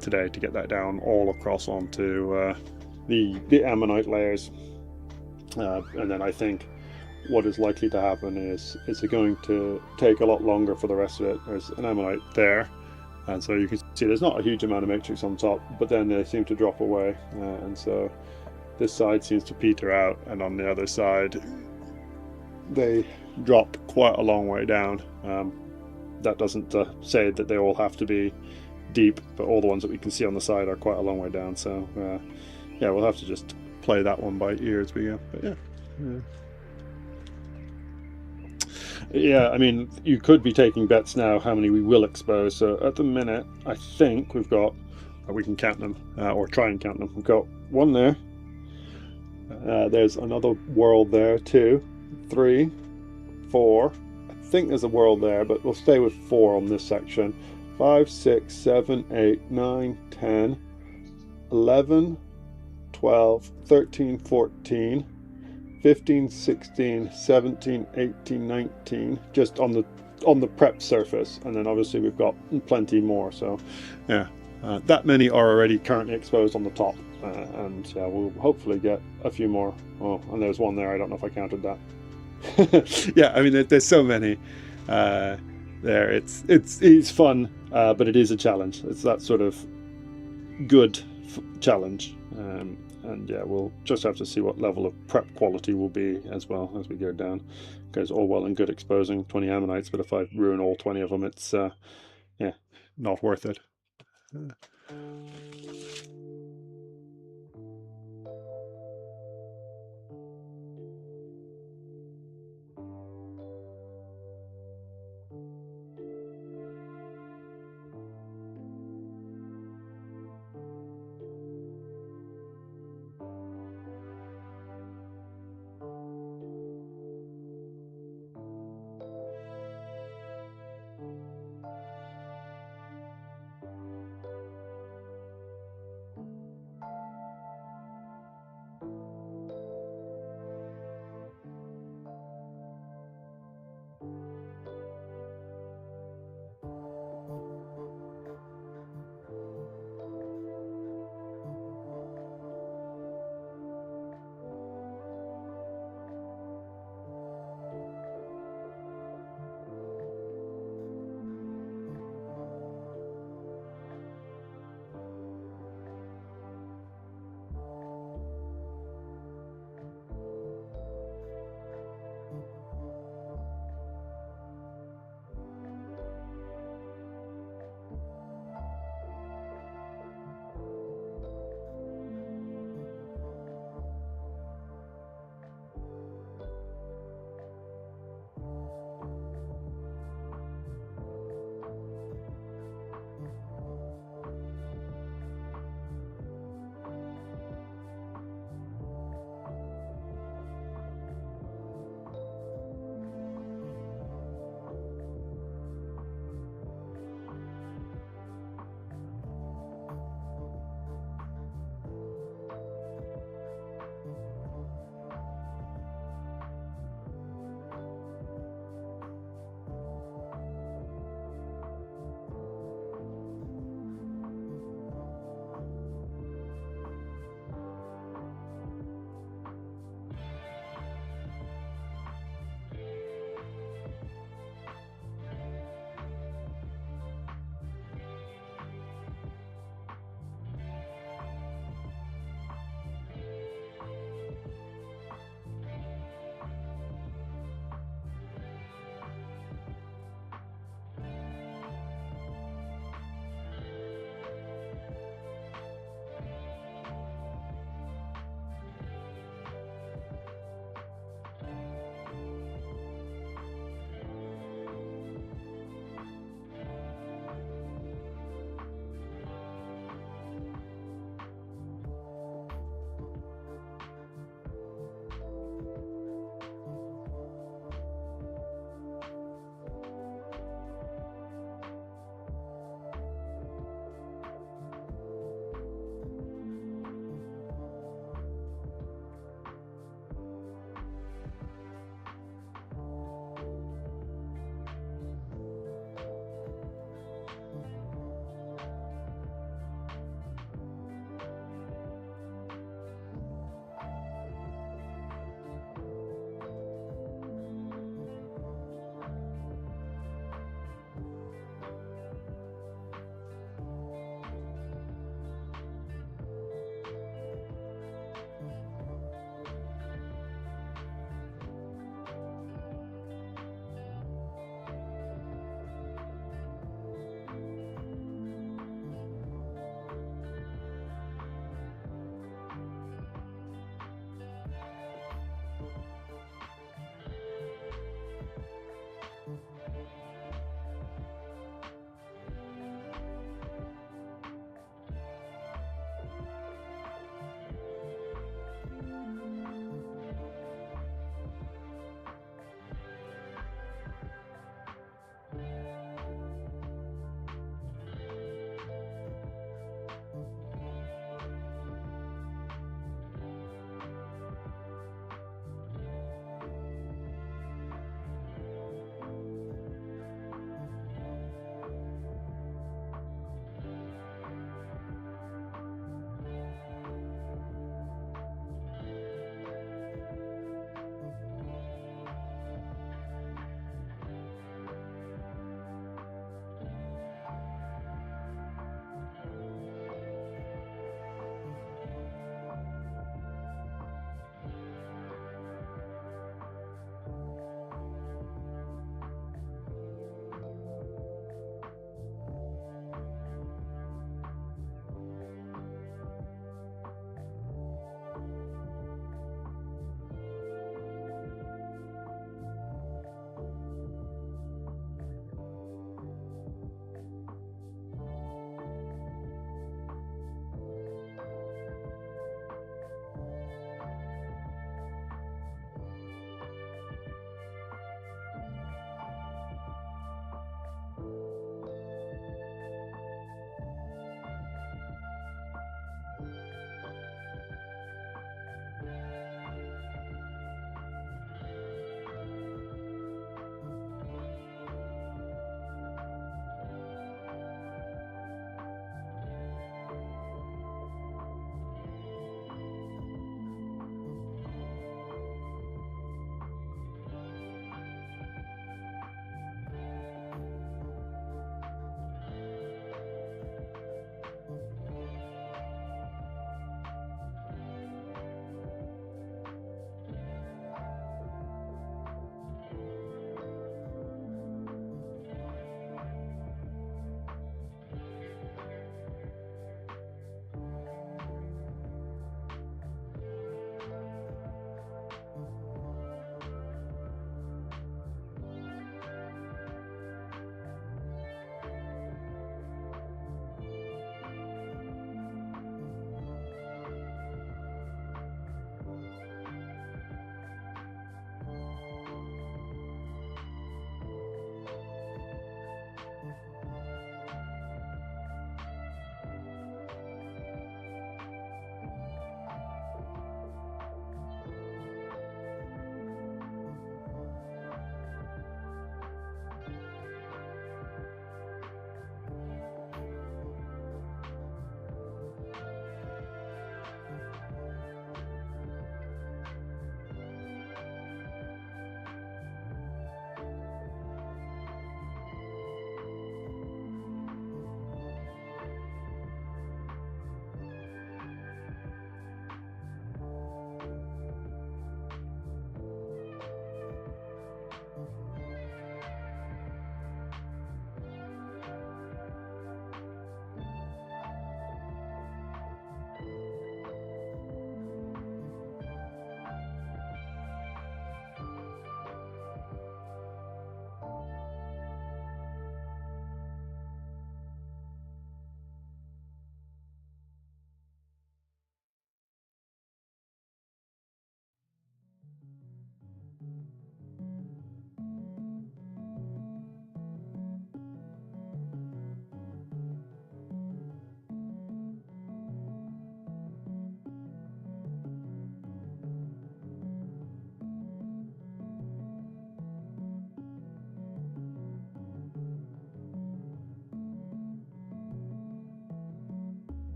Speaker 1: today, to get that down all across onto the ammonite layers. And then I think what is likely to happen is it's going to take a lot longer for the rest of it. There's an ammonite there, and so you can see there's not a huge amount of matrix on top, but then they seem to drop away, and so this side seems to peter out, and on the other side they drop quite a long way down. That doesn't say that they all have to be deep, but all the ones that we can see on the side are quite a long way down, so yeah, we'll have to just play that one by ear as we go. But yeah, I mean, you could be taking bets now how many we will expose. So at the minute, I think we've got, we can count them, or try and count them. We've got one there. There's another world there, 2, 3, 4. I think there's a world there, but we'll stay with 4 on this section. 5, 6, 7, 8, 9, 10, 11, 12, 13, 14, 15, 16, 17, 18, 19, just on the prep surface, and then obviously we've got plenty more. So yeah, that many are already currently exposed on the top, and yeah, we'll hopefully get a few more. Oh, and there's one there, I don't know if I counted that. Yeah, I mean, there's so many there. It's fun, but it is a challenge. It's that sort of good challenge. And yeah, we'll just have to see what level of prep quality will be as well as we go down, because all well and good exposing 20 ammonites, but if I ruin all 20 of them, it's yeah, not worth it.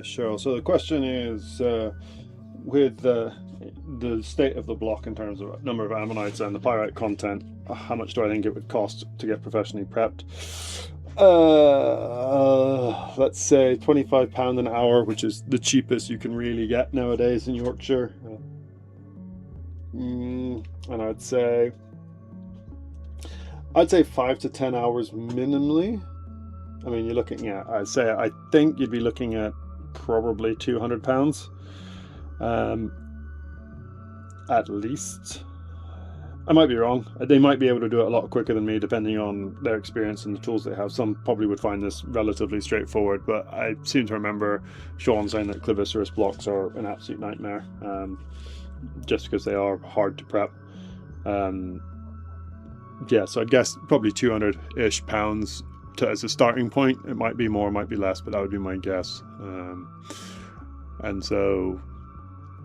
Speaker 1: Sure. So the question is, with the state of the block in terms of number of ammonites and the pyrite content, how much do I think it would cost to get professionally prepped? Let's say £25 an hour, which is the cheapest you can really get nowadays in Yorkshire. And I'd say 5 to 10 hours minimally. I mean, you're looking at, I think you'd be looking at probably £200 at least. I might be wrong. They might be able to do it a lot quicker than me, depending on their experience and the tools they have. Some probably would find this relatively straightforward, but I seem to remember Sean saying that clavisterous blocks are an absolute nightmare, just because they are hard to prep. Yeah, so I guess probably 200-ish pounds as a starting point. It might be more, might be less, but that would be my guess. And so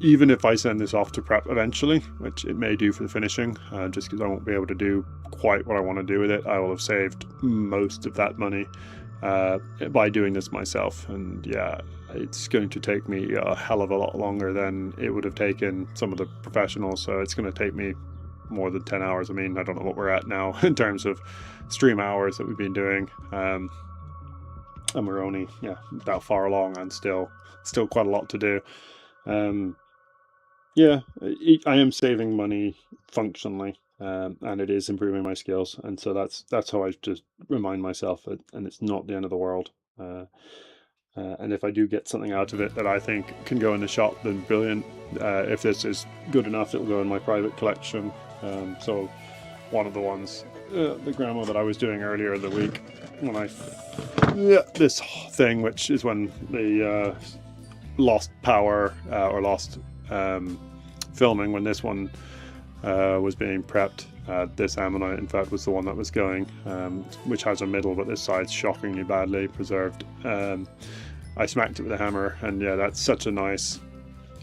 Speaker 1: even if I send this off to prep eventually, which it may do for the finishing, just because I won't be able to do quite what I want to do with it, I will have saved most of that money by doing this myself. And yeah, it's going to take me a hell of a lot longer than it would have taken some of the professionals. So it's going to take me more than 10 hours. I mean, I don't know what we're at now in terms of stream hours that we've been doing. And we're only that far along, and still quite a lot to do. Yeah, I am saving money functionally, and it is improving my skills, and so that's how I just remind myself that, and it's not the end of the world. And if I do get something out of it that I think can go in the shop, then brilliant. If this is good enough, it'll go in my private collection. So one of the ones, the Dremel that I was doing earlier in the week, when this thing, which is when the lost power or lost filming, when this one was being prepped, this ammonite in fact was the one that was going, which has a middle, but this side's shockingly badly preserved. I smacked it with a hammer, and yeah, that's such a nice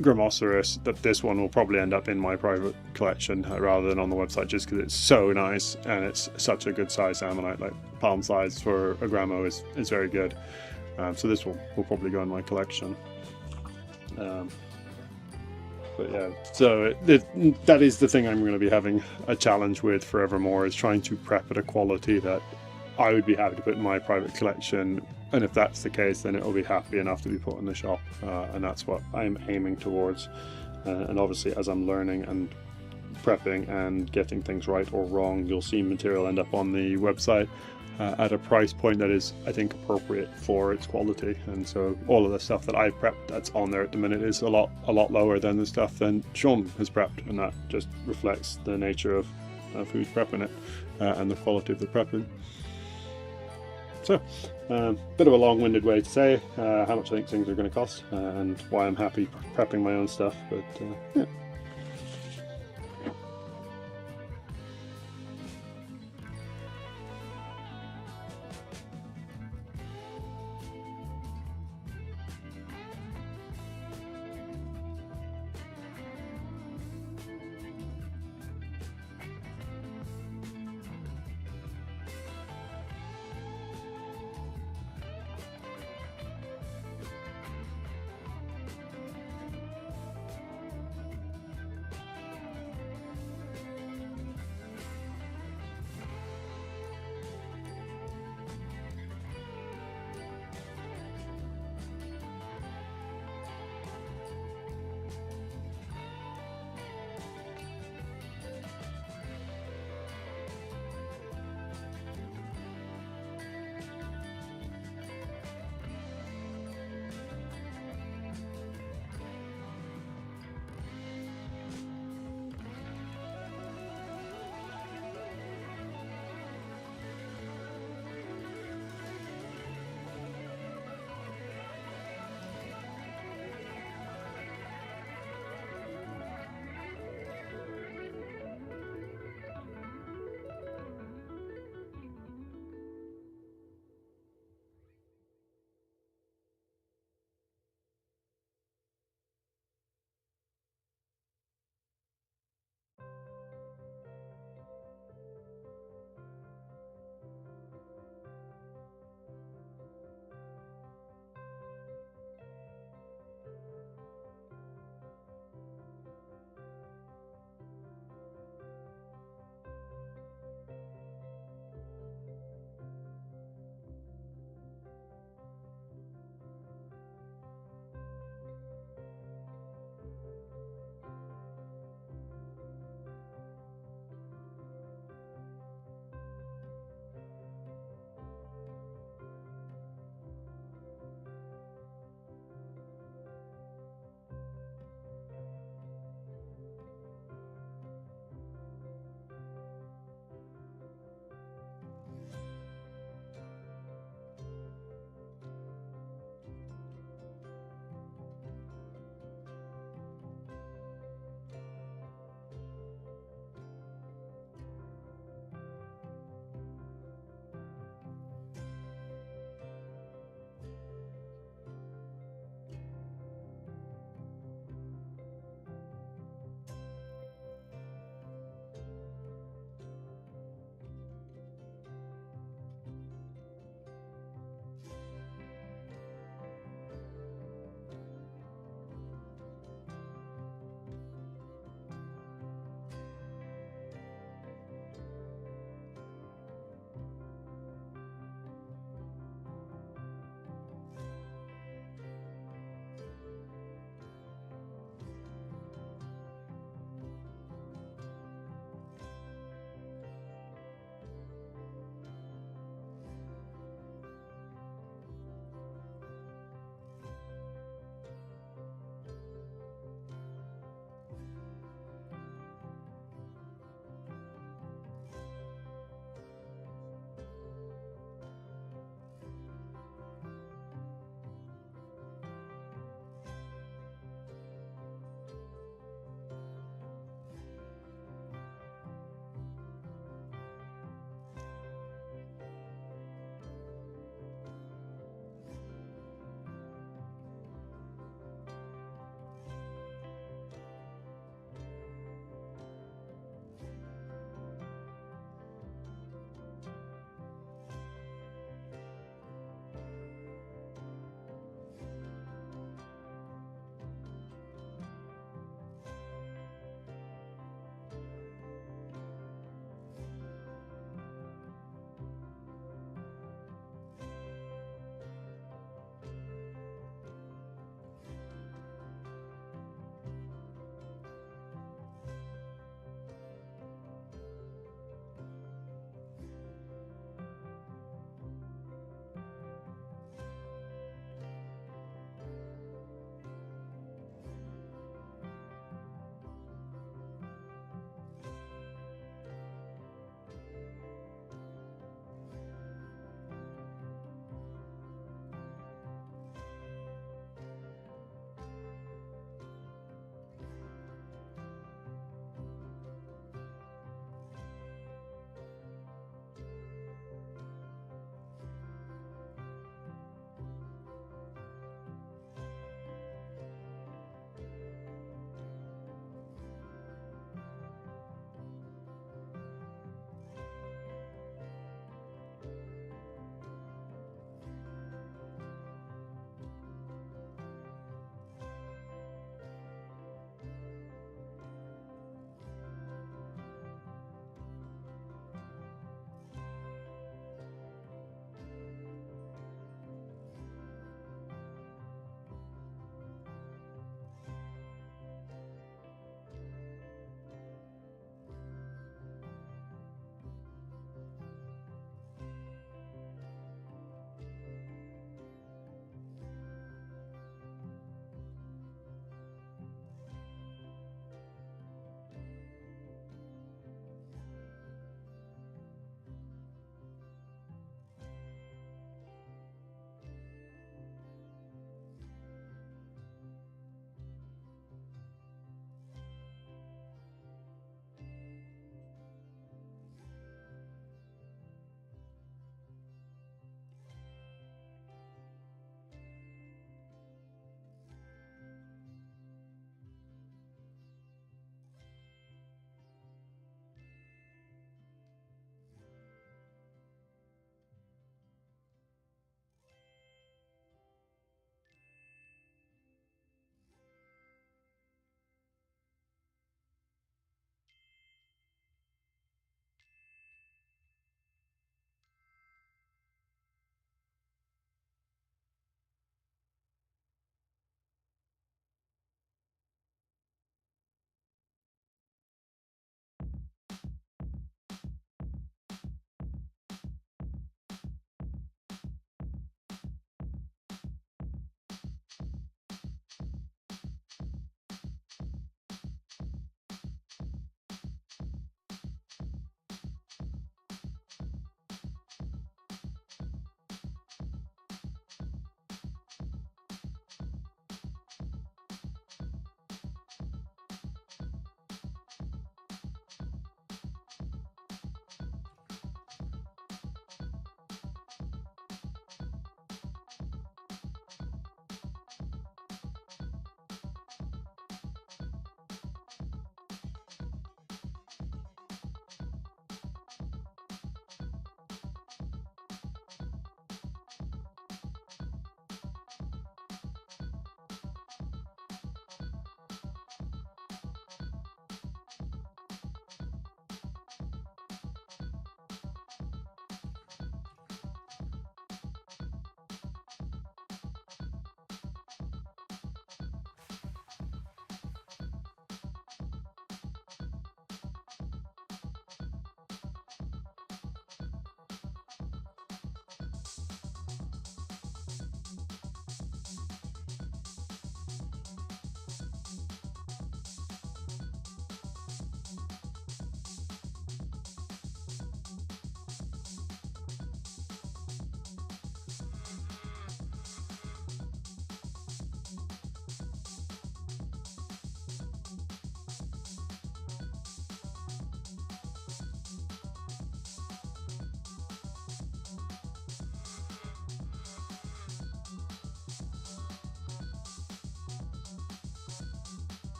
Speaker 1: Grammoceros that this one will probably end up in my private collection rather than on the website, just because it's so nice and it's such a good size ammonite. Like palm size for a Grammo is very good. So this will probably go in my collection. But yeah, so that is the thing I'm going to be having a challenge with forevermore, is trying to prep at a quality that I would be happy to put in my private collection. And if that's the case, then it'll be happy enough to be put in the shop. And that's what I'm aiming towards. And obviously, as I'm learning and prepping and getting things right or wrong, you'll see material end up on the website at a price point that is, I think, appropriate for its quality. And so all of the stuff that I've prepped that's on there at the minute is a lot lower than the stuff that Sean has prepped, and that just reflects the nature of who's prepping it and the quality of the prepping. So, bit of a long-winded way to say how much I think things are going to cost and why I'm happy prepping my own stuff, but yeah.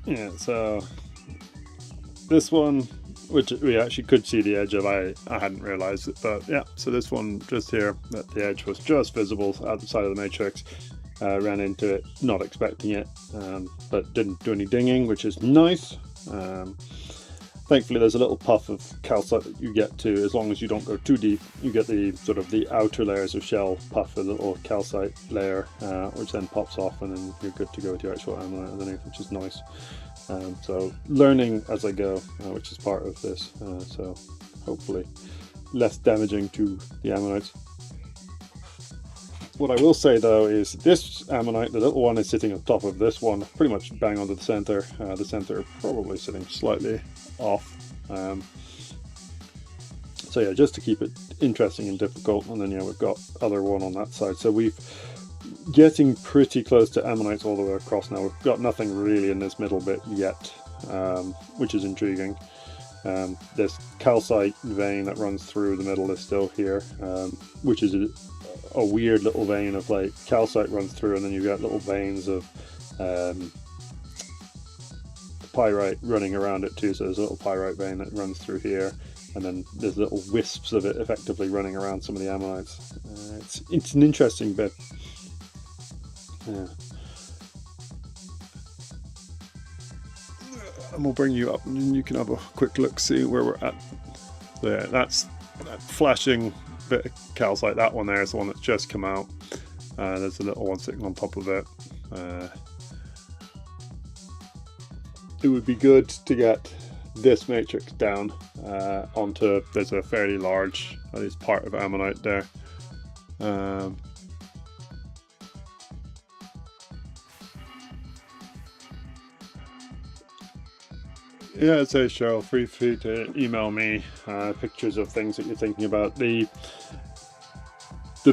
Speaker 1: Yeah, so this one, which we actually could see the edge of, I hadn't realized it, but yeah, so this one just here, that the edge was just visible at the side of the matrix. Ran into it, not expecting it, but didn't do any dinging, which is nice. Thankfully there's a little puff of calcite that you get to, as long as you don't go too deep. You get the sort of the outer layers of shell puff, a little calcite layer, which then pops off, and then you're good to go with your actual ammonite underneath, which is nice. So learning as I go, which is part of this, so hopefully less damaging to the ammonites. What I will say though is this ammonite, the little one, is sitting on top of this one, pretty much bang onto the center. The center probably sitting slightly off. So yeah, just to keep it interesting and difficult. And then yeah, we've got other one on that side. So we've getting pretty close to ammonites all the way across now. We've got nothing really in this middle bit yet, which is intriguing. This calcite vein that runs through the middle is still here, which is a weird little vein of like calcite runs through, and then you've got little veins of pyrite running around it too. So there's a little pyrite vein that runs through here, and then there's little wisps of it effectively running around some of the ammonites. It's an interesting bit. Yeah. And we'll bring you up and you can have a quick look, see where we're at. So yeah, that's that flashing bit of calcite. That one there is the one that's just come out. There's a little one sitting on top of it. It would be good to get this matrix down onto, there's a fairly large, at least part of ammonite there. Yeah, so Cheryl, feel free to email me pictures of things that you're thinking about. The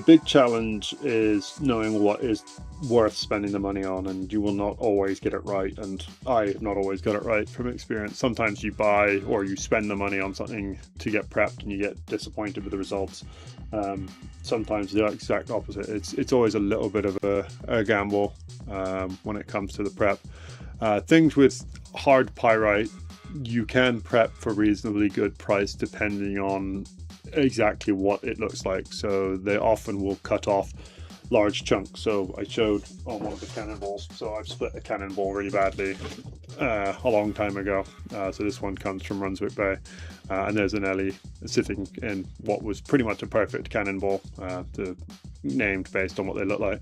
Speaker 1: big challenge is knowing what is worth spending the money on, and you will not always get it right, and I have not always got it right from experience. Sometimes you buy or you spend the money on something to get prepped and you get disappointed with the results. Sometimes the exact opposite. It's always a little bit of a gamble when it comes to the prep. Things with hard pyrite, you can prep for reasonably good price depending on exactly what it looks like. So they often will cut off large chunks. So I showed on one of the cannonballs, so I've split a cannonball really badly a long time ago. So this one comes from Brunswick Bay, and there's an Ellie sitting in what was pretty much a perfect cannonball, named based on what they look like.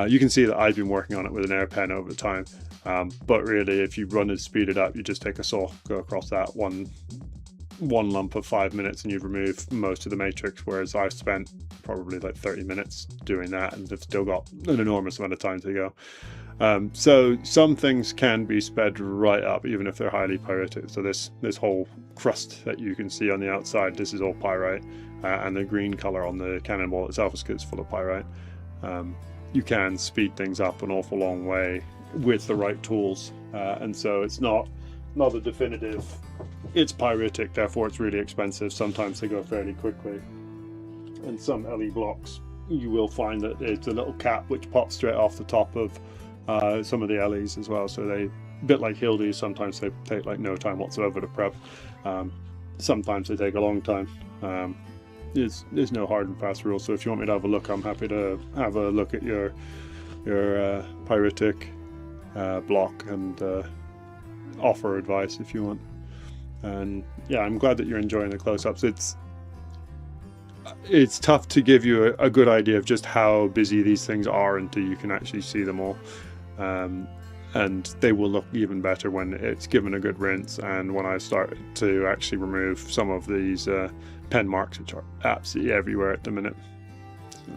Speaker 1: You can see that I've been working on it with an air pen over time, but really if you run it speeded up, you just take a saw, go across that one lump of 5 minutes, and you'd remove most of the matrix, whereas I've spent probably like 30 minutes doing that and have still got an enormous amount of time to go. So some things can be sped right up even if they're highly pyritic. So this whole crust that you can see on the outside, this is all pyrite, and the green color on the cannonball itself is because it's full of pyrite. You can speed things up an awful long way with the right tools, and so it's not a definitive it's pyritic, therefore it's really expensive. Sometimes they go fairly quickly, and some LE blocks you will find that it's a little cap which pops straight off the top of some of the LEs as well. So they, a bit like Hyundai, sometimes they take like no time whatsoever to prep. Sometimes they take a long time. There's no hard and fast rule, so if you want me to have a look, I'm happy to have a look at your pyritic block and offer advice if you want. And yeah, I'm glad that you're enjoying the close-ups. It's tough to give you a good idea of just how busy these things are until you can actually see them all, and they will look even better when it's given a good rinse and when I start to actually remove some of these pen marks, which are absolutely everywhere at the minute. So.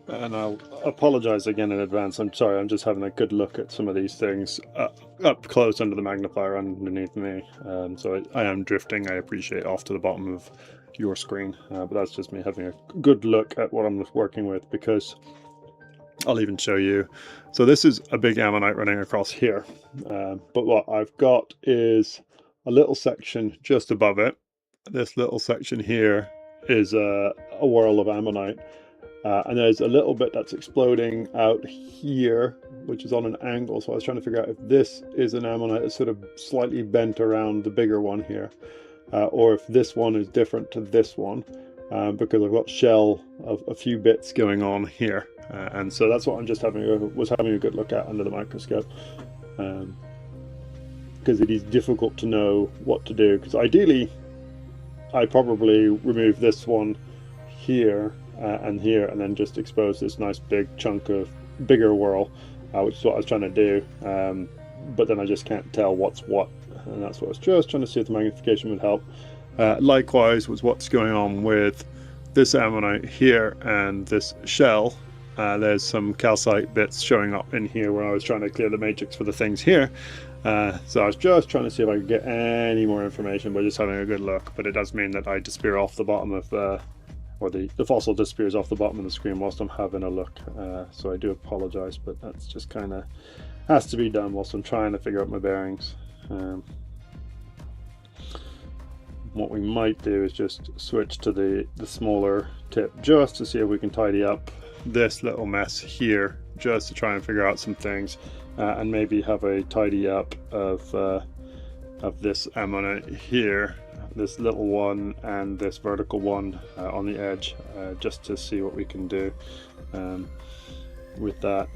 Speaker 1: And I'll apologize again in advance. I'm sorry, I'm just having a good look at some of these things up close under the magnifier underneath me. So I am drifting, I appreciate, off to the bottom of your screen. But that's just me having a good look at what I'm working with, because I'll even show you. So this is a big ammonite running across here. But what I've got is a little section just above it. This little section here is a whirl of ammonite. And there's a little bit that's exploding out here, which is on an angle. So I was trying to figure out if this is an ammonite that's sort of slightly bent around the bigger one here, or if this one is different to this one, because I've got shell of a few bits going on here. And so that's what I'm just having a good look at under the microscope. Because it is difficult to know what to do. Because ideally, I probably remove this one here and here, and then just expose this nice big chunk of bigger whirl, which is what I was trying to do, but then I just can't tell what's what, and that's what I was just trying to see if the magnification would help. Likewise was what's going on with this ammonite here and this shell. There's some calcite bits showing up in here where I was trying to clear the matrix for the things here. So I was just trying to see if I could get any more information by just having a good look, but it does mean that I disappear off the bottom of or the fossil disappears off the bottom of the screen whilst I'm having a look. So I do apologize, but that's just kind of has to be done whilst I'm trying to figure out my bearings. What we might do is just switch to the smaller tip just to see if we can tidy up this little mess here, just to try and figure out some things, and maybe have a tidy up of this ammonite here, this little one and this vertical one on the edge, just to see what we can do with that.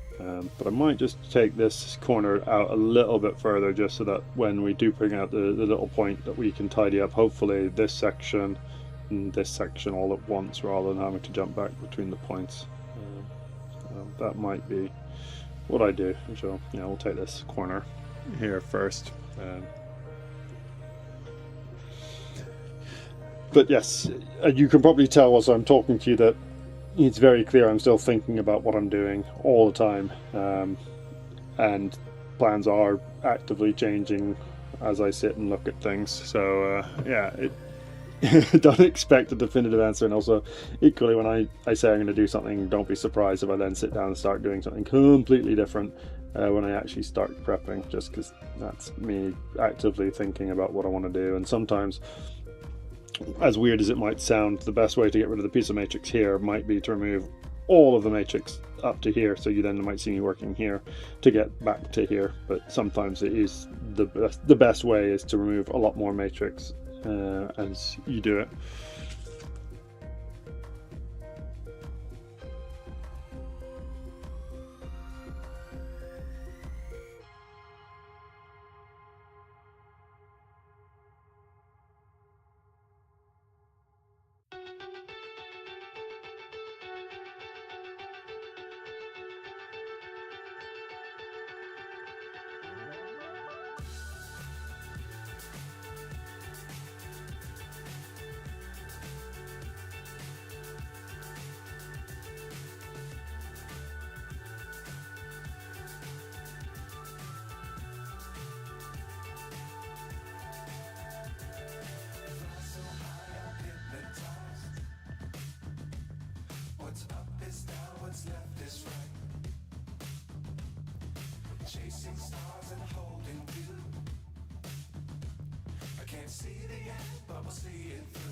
Speaker 1: But I might just take this corner out a little bit further, just so that when we do bring out the little point, that we can tidy up hopefully this section and this section all at once, rather than having to jump back between the points. So that might be what I do. So yeah, we'll take this corner here first. But yes, you can probably tell as I'm talking to you that it's very clear I'm still thinking about what I'm doing all the time, and plans are actively changing as I sit and look at things. So yeah, don't expect a definitive answer, and also equally when I say I'm going to do something, don't be surprised if I then sit down and start doing something completely different when I actually start prepping, just because that's me actively thinking about what I want to do. And sometimes, as weird as it might sound, the best way to get rid of the piece of matrix here might be to remove all of the matrix up to here, so you then might see me working here to get back to here. But sometimes it is the best way is to remove a lot more matrix as you do it.
Speaker 2: Chasing stars and holding you. I can't see the end, but we'll see it through.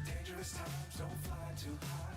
Speaker 2: Dangerous times, don't fly too high.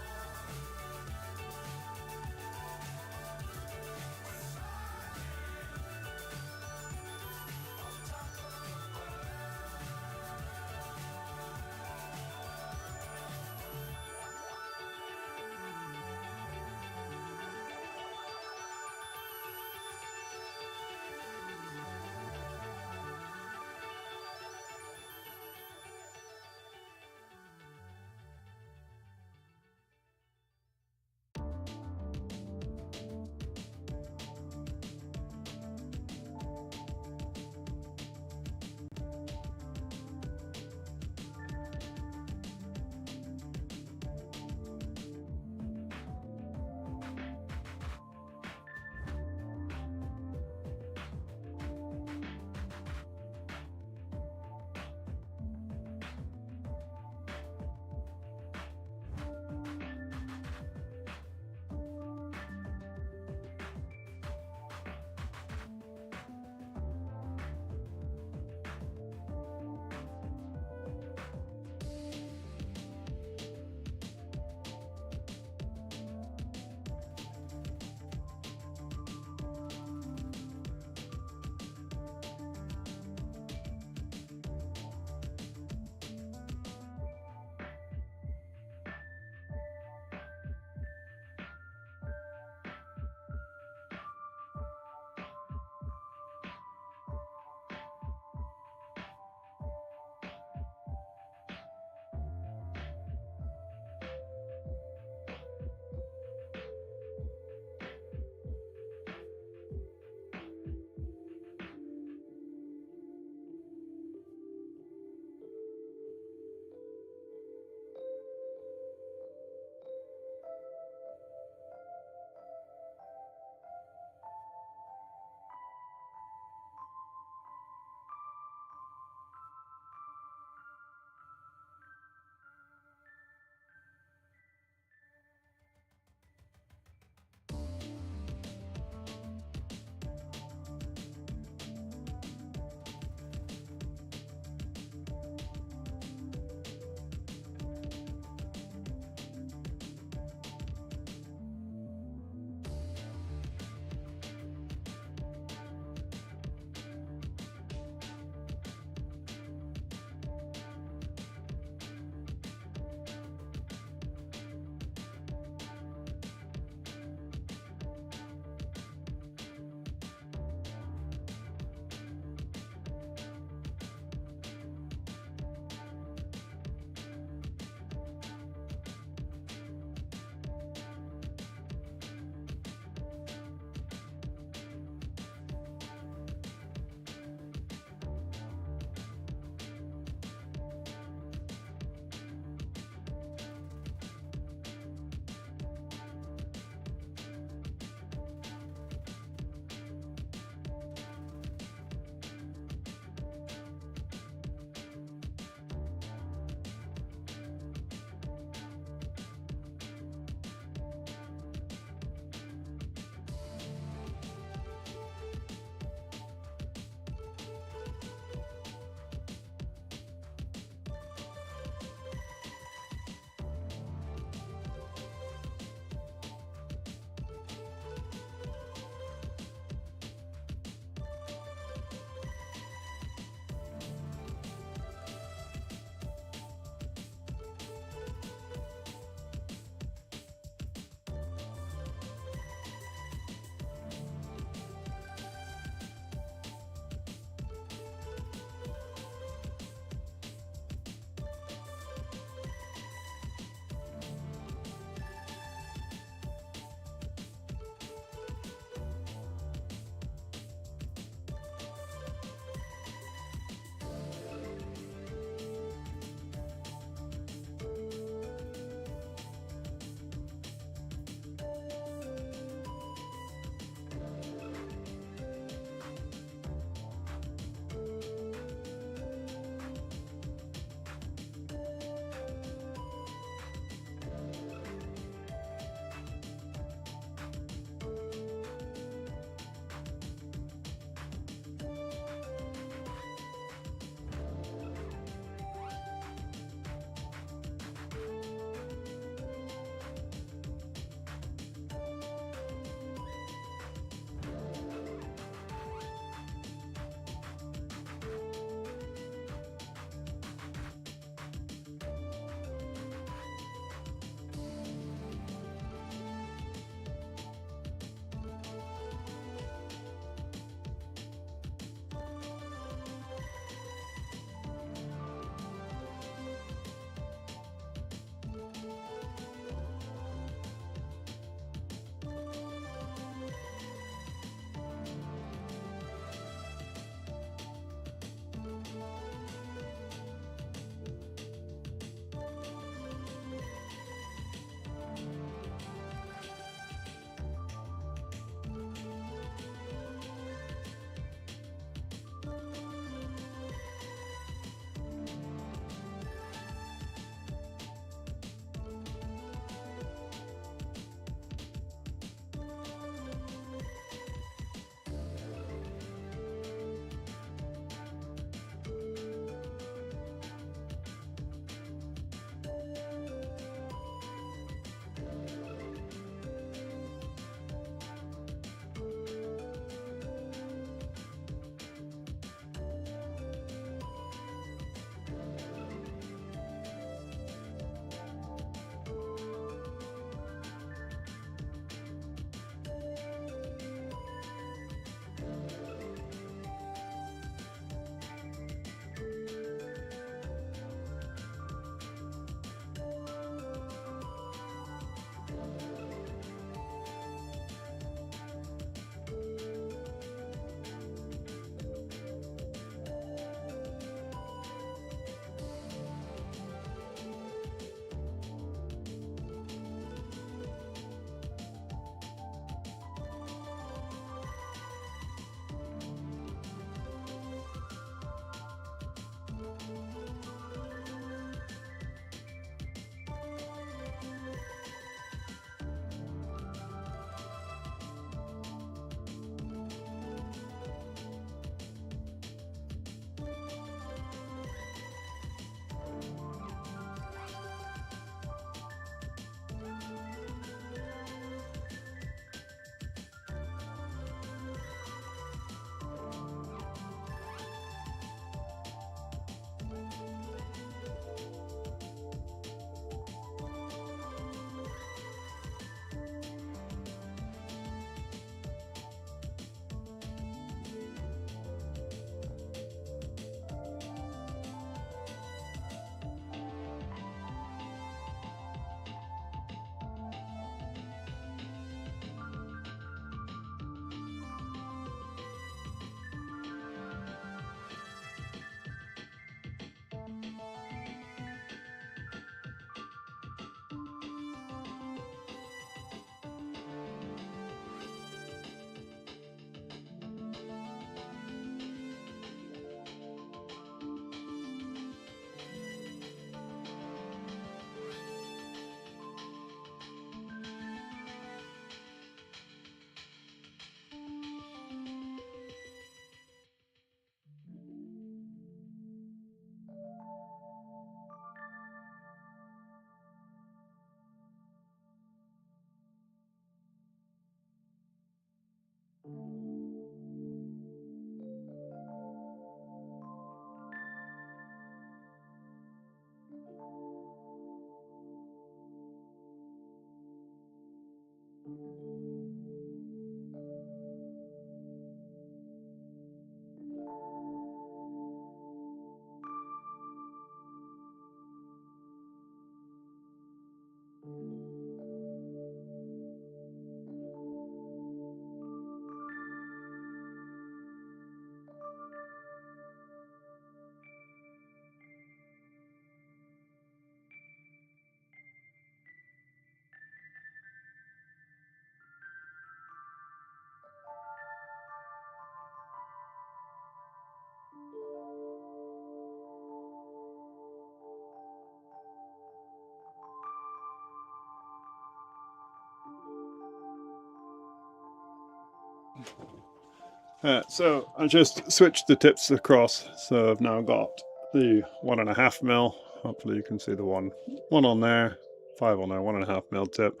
Speaker 1: So I just switched the tips across, so I've now got the 1.5 mil. Hopefully you can see the one on there, 5 on there, 1.5 mil tip.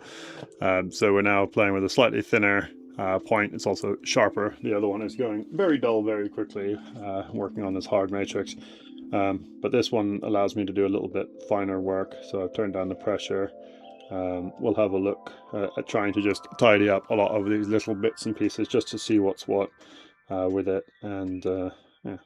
Speaker 1: So we're now playing with a slightly thinner point. It's also sharper. The other one is going very dull very quickly, working on this hard matrix. But this one allows me to do a little bit finer work, so I've turned down the pressure. We'll have a look at trying to just tidy up a lot of these little bits and pieces just to see what's what with it, and yeah.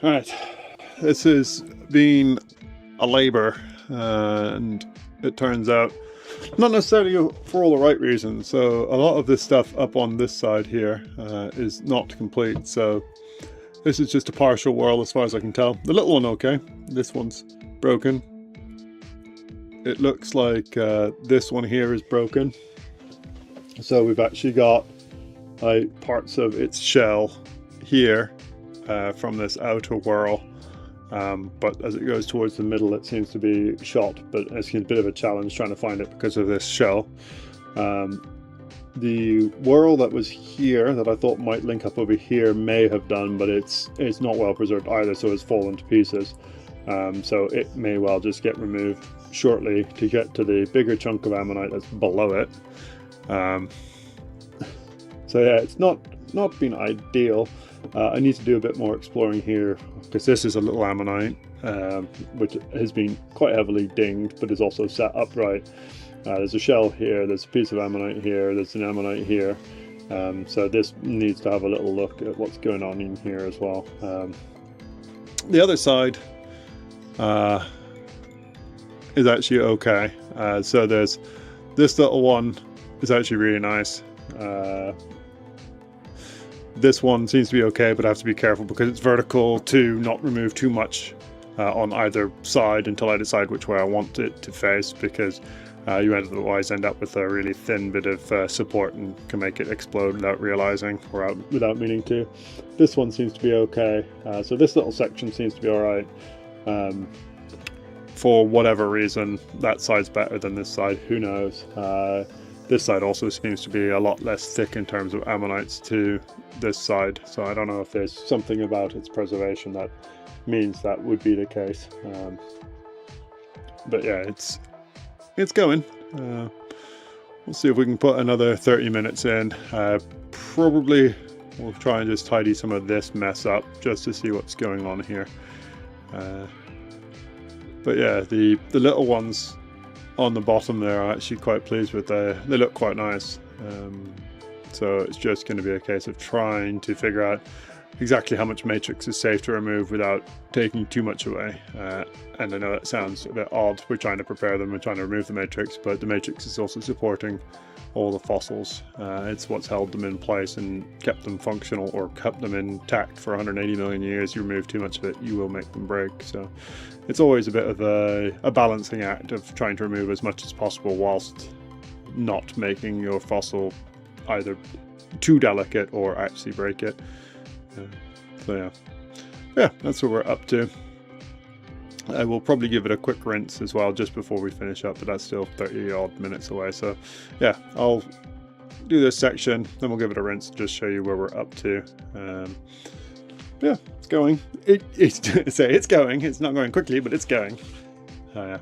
Speaker 1: Right, this has been a labour, and it turns out not necessarily for all the right reasons. So a lot of this stuff up on this side here is not complete, so this is just a partial whirl as far as I can tell. The little one okay, this one's broken. It looks like this one here is broken, so we've actually got like parts of its shell here from this outer whirl, but as it goes towards the middle it seems to be shot, but it's a bit of a challenge trying to find it because of this shell. The whirl that was here that I thought might link up over here may have done, but it's not well preserved either, so it's fallen to pieces. So it may well just get removed shortly to get to the bigger chunk of ammonite that's below it. So yeah, it's not been ideal. I need to do a bit more exploring here because this is a little ammonite which has been quite heavily dinged but is also sat upright. There's a shell here, there's a piece of ammonite here, there's an ammonite here, so this needs to have a little look at what's going on in here as well. The other side is actually okay. So there's this little one is actually really nice. This one seems to be okay, but I have to be careful because it's vertical to not remove too much on either side until I decide which way I want it to face, because you otherwise end up with a really thin bit of support and can make it explode without realizing or without meaning to. This one seems to be okay, so this little section seems to be alright. For whatever reason, that side's better than this side, who knows. This side also seems to be a lot less thick in terms of ammonites to this side, so I don't know if there's something about its preservation that means that would be the case. But yeah, it's going. We'll see if we can put another 30 minutes in. Probably we'll try and just tidy some of this mess up just to see what's going on here. But yeah, the little ones on the bottom there are actually quite pleased with. They look quite nice. So it's just going to be a case of trying to figure out exactly how much matrix is safe to remove without taking too much away. And I know that sounds a bit odd. We're trying to prepare them, we're trying to remove the matrix, but the matrix is also supporting all the fossils. It's what's held them in place and kept them functional or kept them intact for 180 million years. You remove too much of it, you will make them break. So it's always a bit of a balancing act of trying to remove as much as possible whilst not making your fossil either too delicate or actually break it. So yeah, that's what we're up to. I will probably give it a quick rinse as well just before we finish up, but that's still 30 odd minutes away. So yeah, I'll do this section, then we'll give it a rinse, just show you where we're up to. Yeah, it's going. It's going. It's not going quickly, but it's going. Yeah.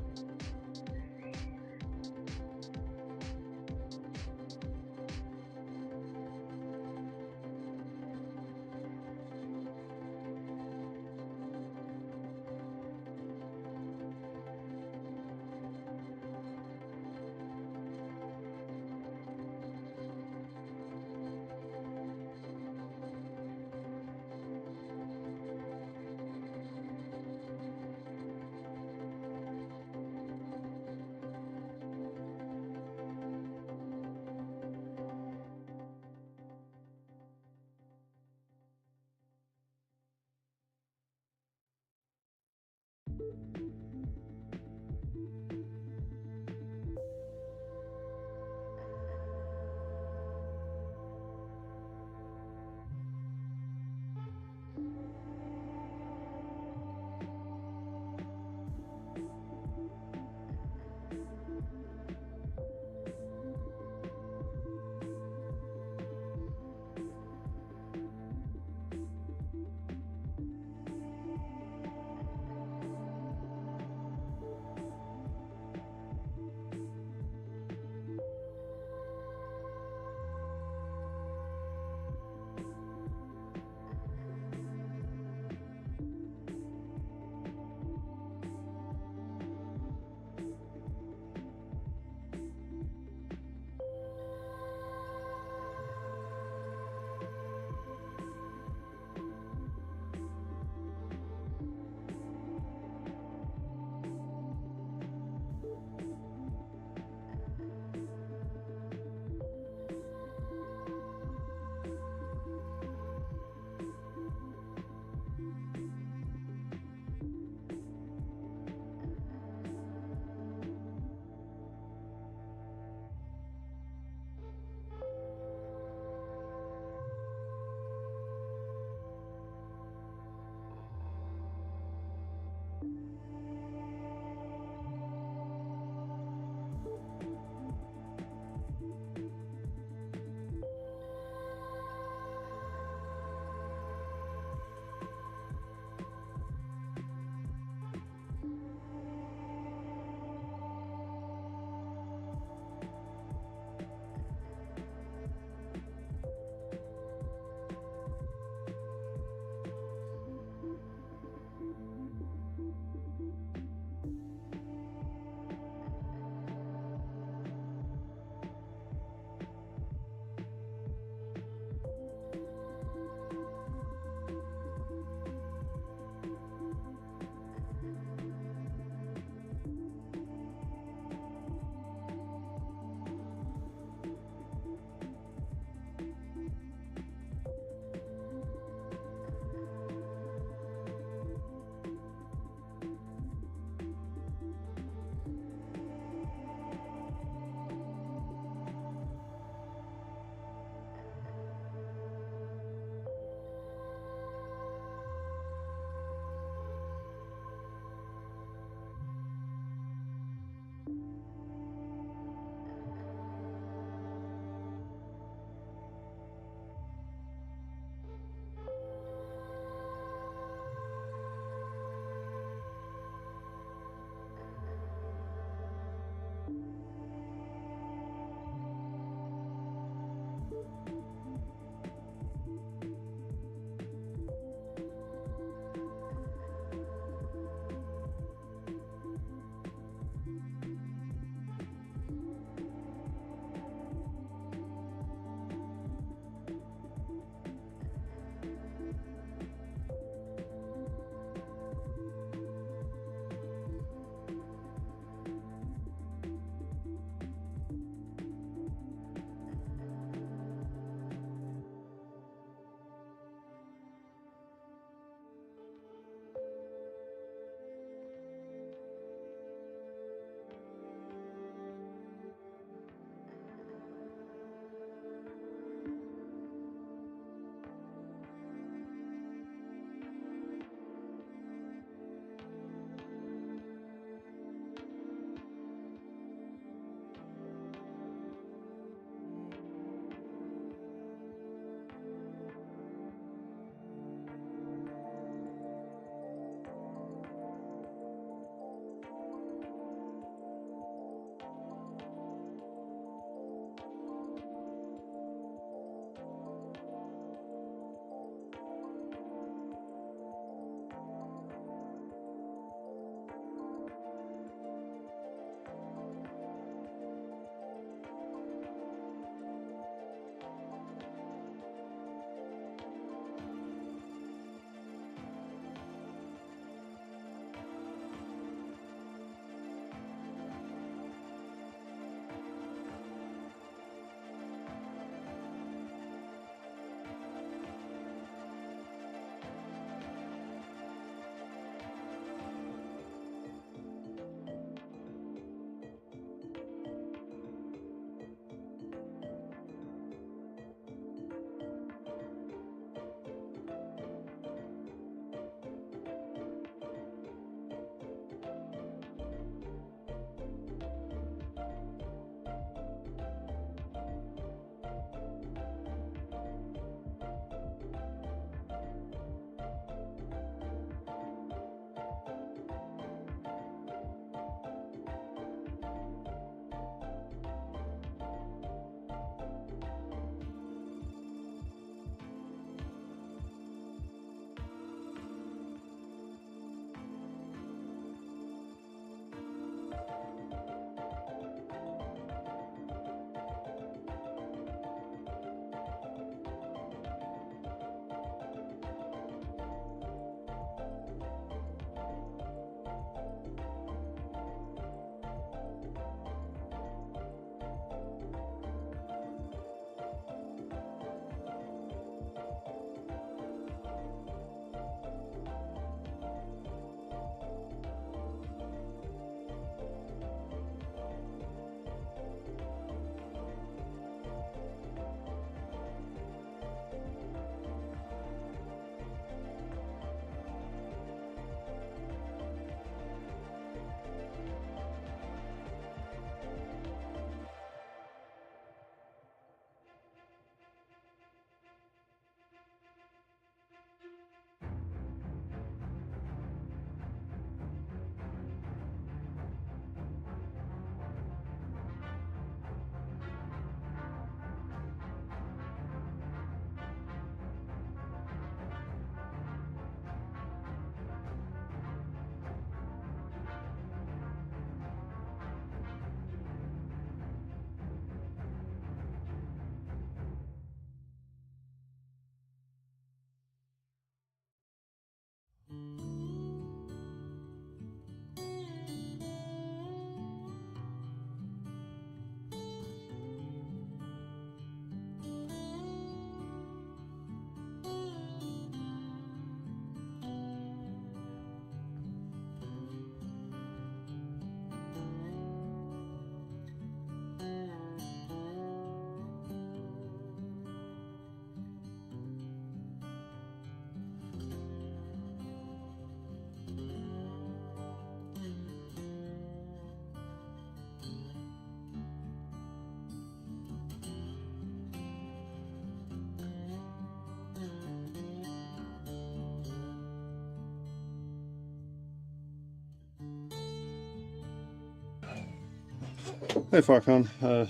Speaker 1: Hey Farcon,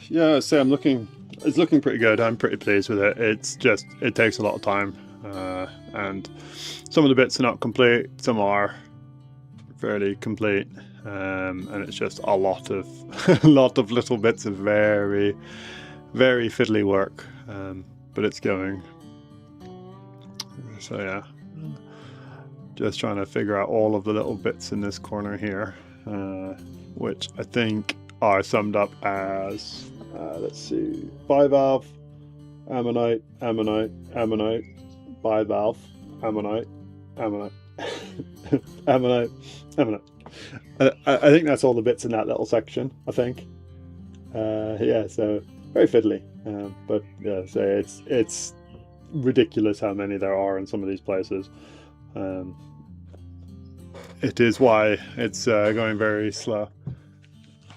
Speaker 1: yeah, so it's looking pretty good. I'm pretty pleased with it. It's just, it takes a lot of time, and some of the bits are not complete, some are fairly complete, and it's just a lot of a lot of little bits of very, very fiddly work, but it's going. So yeah, just trying to figure out all of the little bits in this corner here, which I think are summed up as, let's see, bivalve, ammonite, ammonite, ammonite, bivalve, ammonite, ammonite, ammonite, ammonite. I think that's all the bits in that little section, I think. Yeah, so very fiddly, but yeah, so it's ridiculous how many there are in some of these places. It is why it's going very slow.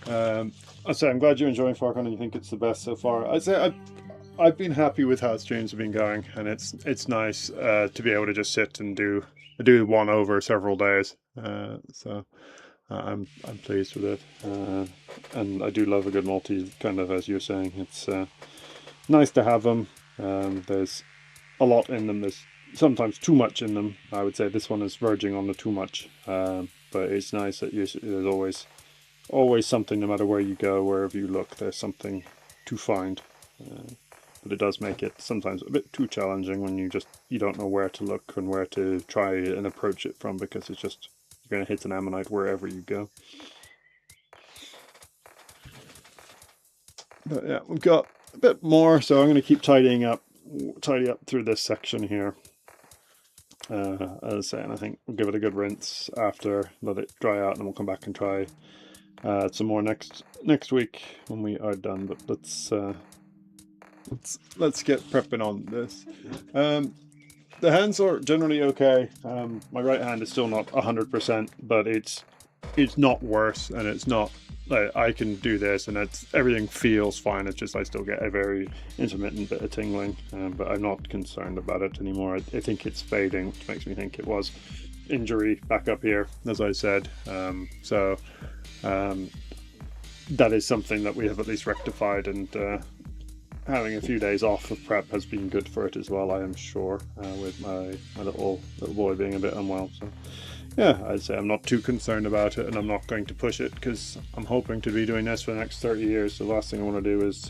Speaker 1: I say I'm glad you're enjoying Farcon and you think it's the best so far. I'd say I've been happy with how streams have been going, and it's nice to be able to just sit and do one over several days. So I'm pleased with it, and I do love a good multi. Kind of as you're saying, it's nice to have them. There's a lot in them. There's sometimes too much in them. I would say this one is verging on the too much, but it's nice that there's always something, no matter where you go, wherever you look, there's something to find. But it does make it sometimes a bit too challenging when you don't know where to look and where to try and approach it from, because it's just, you're going to hit an ammonite wherever you go. But yeah, we've got a bit more, so I'm going to keep tidy up through this section here. As I say, and I think we'll give it a good rinse after, let it dry out, and then we'll come back and try some more next week when we are done. But let's get prepping on this. The hands are generally okay. My right hand is still not 100%, but it's not worse, and it's not like I can do this and everything feels fine. It's just I still get a very intermittent bit of tingling, but I'm not concerned about it anymore. I think it's fading, which makes me think it was injury back up here, as I said. So that is something that we have at least rectified, and having a few days off of prep has been good for it as well, I am sure, with my little boy being a bit unwell. So yeah, I'd say I'm not too concerned about it, and I'm not going to push it, because I'm hoping to be doing this for the next 30 years. So the last thing I want to do is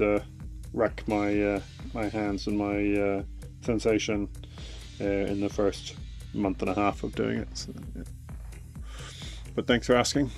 Speaker 1: wreck my my hands and my sensation in the first month and a half of doing it. So, yeah. But thanks for asking.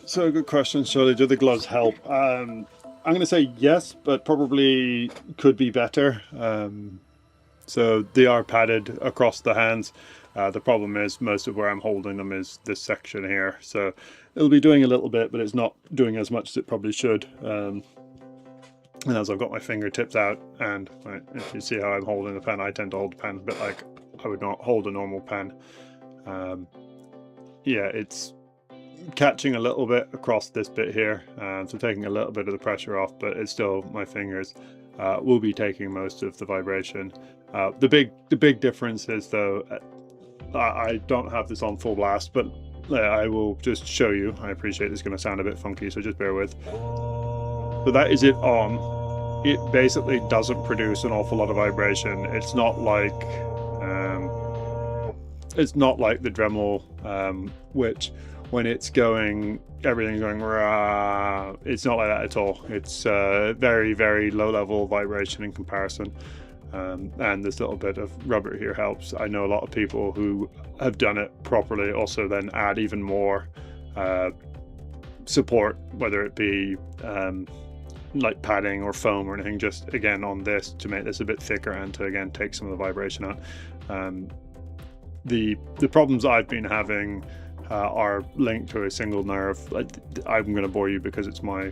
Speaker 1: So good question, Shirley. Do the gloves help? I'm going to say yes, but probably could be better. So they are padded across the hands. The problem is most of where I'm holding them is this section here. So it'll be doing a little bit, but it's not doing as much as it probably should. And as I've got my fingertips out, and if you see how I'm holding the pen, I tend to hold the pen a bit like I would not hold a normal pen. Yeah, it's catching a little bit across this bit here, so taking a little bit of the pressure off, but it's still my fingers will be taking most of the vibration. The big difference is though, I don't have this on full blast, but I will just show you. I appreciate this is going to sound a bit funky, so just bear with. So that is it on. It basically doesn't produce an awful lot of vibration. It's not like the Dremel, which when it's going, everything's going rah. It's not like that at all. It's very, very low level vibration in comparison. And this little bit of rubber here helps. I know a lot of people who have done it properly also then add even more support, whether it be like padding or foam or anything, just again on this to make this a bit thicker and to again take some of the vibration out. The problems I've been having are linked to a single nerve. I'm going to bore you because it's my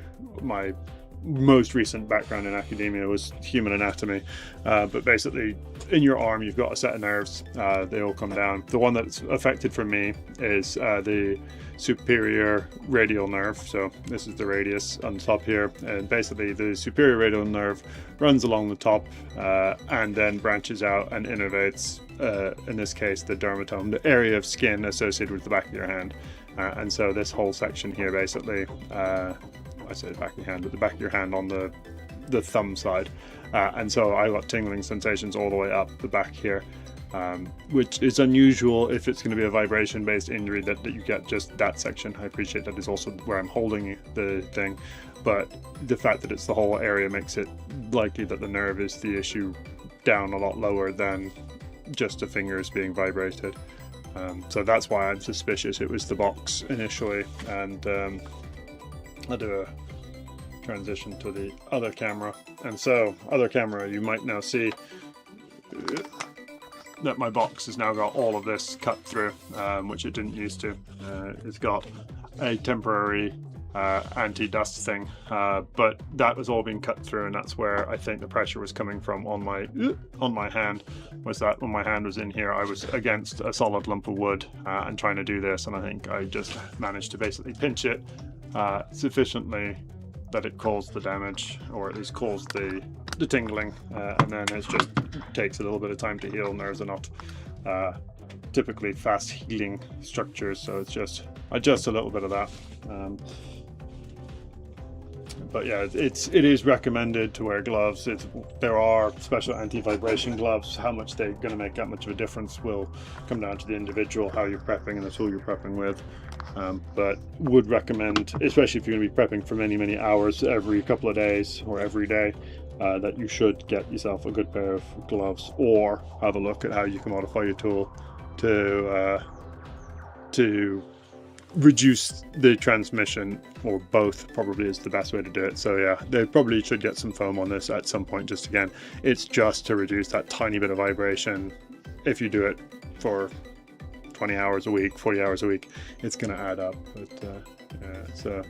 Speaker 1: most recent background in academia was human anatomy, but basically in your arm you've got a set of nerves. They all come down. The one that's affected for me is the superior radial nerve. So this is the radius on the top here, and basically the superior radial nerve runs along the top and then branches out and innervates, in this case, the dermatome, the area of skin associated with the back of your hand. And so this whole section here basically, I say the back of your hand, but the back of your hand on the thumb side. And so I got tingling sensations all the way up the back here, which is unusual if it's going to be a vibration-based injury that you get just that section. I appreciate that is also where I'm holding the thing, but the fact that it's the whole area makes it likely that the nerve is the issue down a lot lower than just the fingers being vibrated. So that's why I'm suspicious it was the box initially. And I'll do a transition to the other camera. And so, other camera, you might now see that my box has now got all of this cut through, which it didn't used to. It's got a temporary anti-dust thing, but that was all being cut through, and that's where I think the pressure was coming from on my hand. Was that when my hand was in here, I was against a solid lump of wood and trying to do this, and I think I just managed to basically pinch it sufficiently that it caused the damage, or at least caused the tingling, and then it just takes a little bit of time to heal. Nerves are not typically fast healing structures, so it's just a little bit of that. But yeah, it is recommended to wear gloves. There are special anti-vibration gloves. How much they're going to make that much of a difference will come down to the individual, how you're prepping and the tool you're prepping with. But would recommend, especially if you're going to be prepping for many hours every couple of days or every day, that you should get yourself a good pair of gloves, or have a look at how you can modify your tool to reduce the transmission, or both probably is the best way to do it. So yeah, they probably should get some foam on this at some point. Just again, it's just to reduce that tiny bit of vibration. If you do it for 20 hours a week, 40 hours a week, it's going to add up. But yeah, so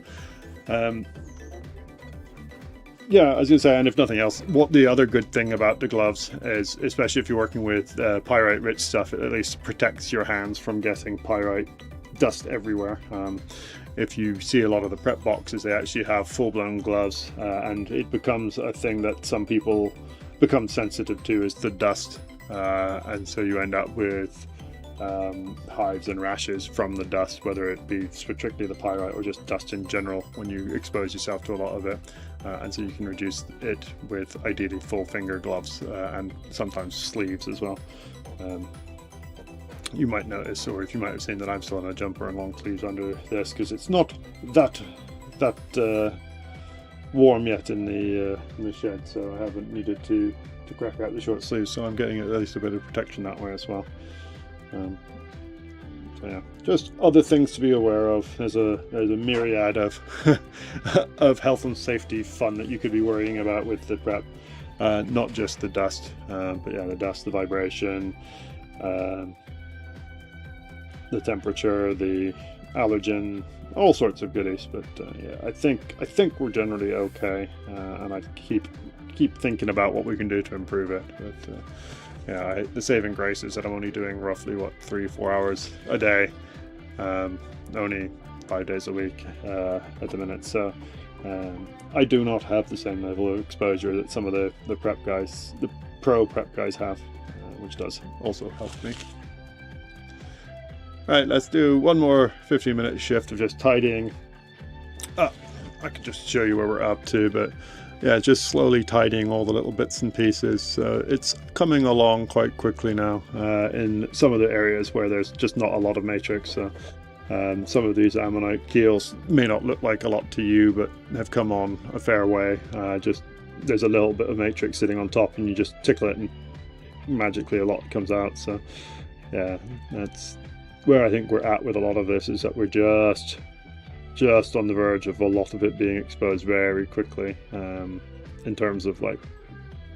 Speaker 1: yeah, I was going to say, and if nothing else, what the other good thing about the gloves is, especially if you're working with pyrite rich stuff, it at least protects your hands from getting pyrite dust everywhere. If you see a lot of the prep boxes, they actually have full-blown gloves, and it becomes a thing that some people become sensitive to, is the dust, and so you end up with hives and rashes from the dust, whether it be strictly the pyrite or just dust in general when you expose yourself to a lot of it. And so you can reduce it with ideally full finger gloves, and sometimes sleeves as well. You might notice, or if you might have seen, that I'm still in a jumper and long sleeves under this, because it's not that warm yet in the shed, so I haven't needed to crack out the short sleeves, so I'm getting at least a bit of protection that way as well. So yeah, just other things to be aware of. There's a myriad of of health and safety fun that you could be worrying about with the prep. Not just the dust, but yeah, the dust, the vibration, the temperature, the allergen, all sorts of goodies. But yeah, I think we're generally okay, and I keep thinking about what we can do to improve it. But yeah, the saving grace is that I'm only doing roughly 3-4 hours a day, only 5 days a week at the minute. So I do not have the same level of exposure that some of the prep guys, the pro prep guys have, which does also help me. Right, let's do one more 15-minute shift of just tidying. I could just show you where we're up to, but yeah, just slowly tidying all the little bits and pieces. So it's coming along quite quickly now in some of the areas where there's just not a lot of matrix. So some of these ammonite keels may not look like a lot to you, but have come on a fair way. Just there's a little bit of matrix sitting on top, and you just tickle it, and magically a lot comes out. So yeah, that's where I think we're at with a lot of this, is that we're just on the verge of a lot of it being exposed very quickly in terms of like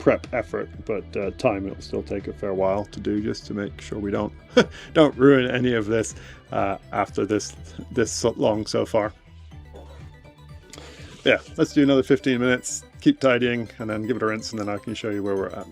Speaker 1: prep effort, but time it'll still take a fair while to do, just to make sure we don't ruin any of this after this long so far. Yeah, let's do another 15 minutes, keep tidying, and then give it a rinse, and then I can show you where we're at.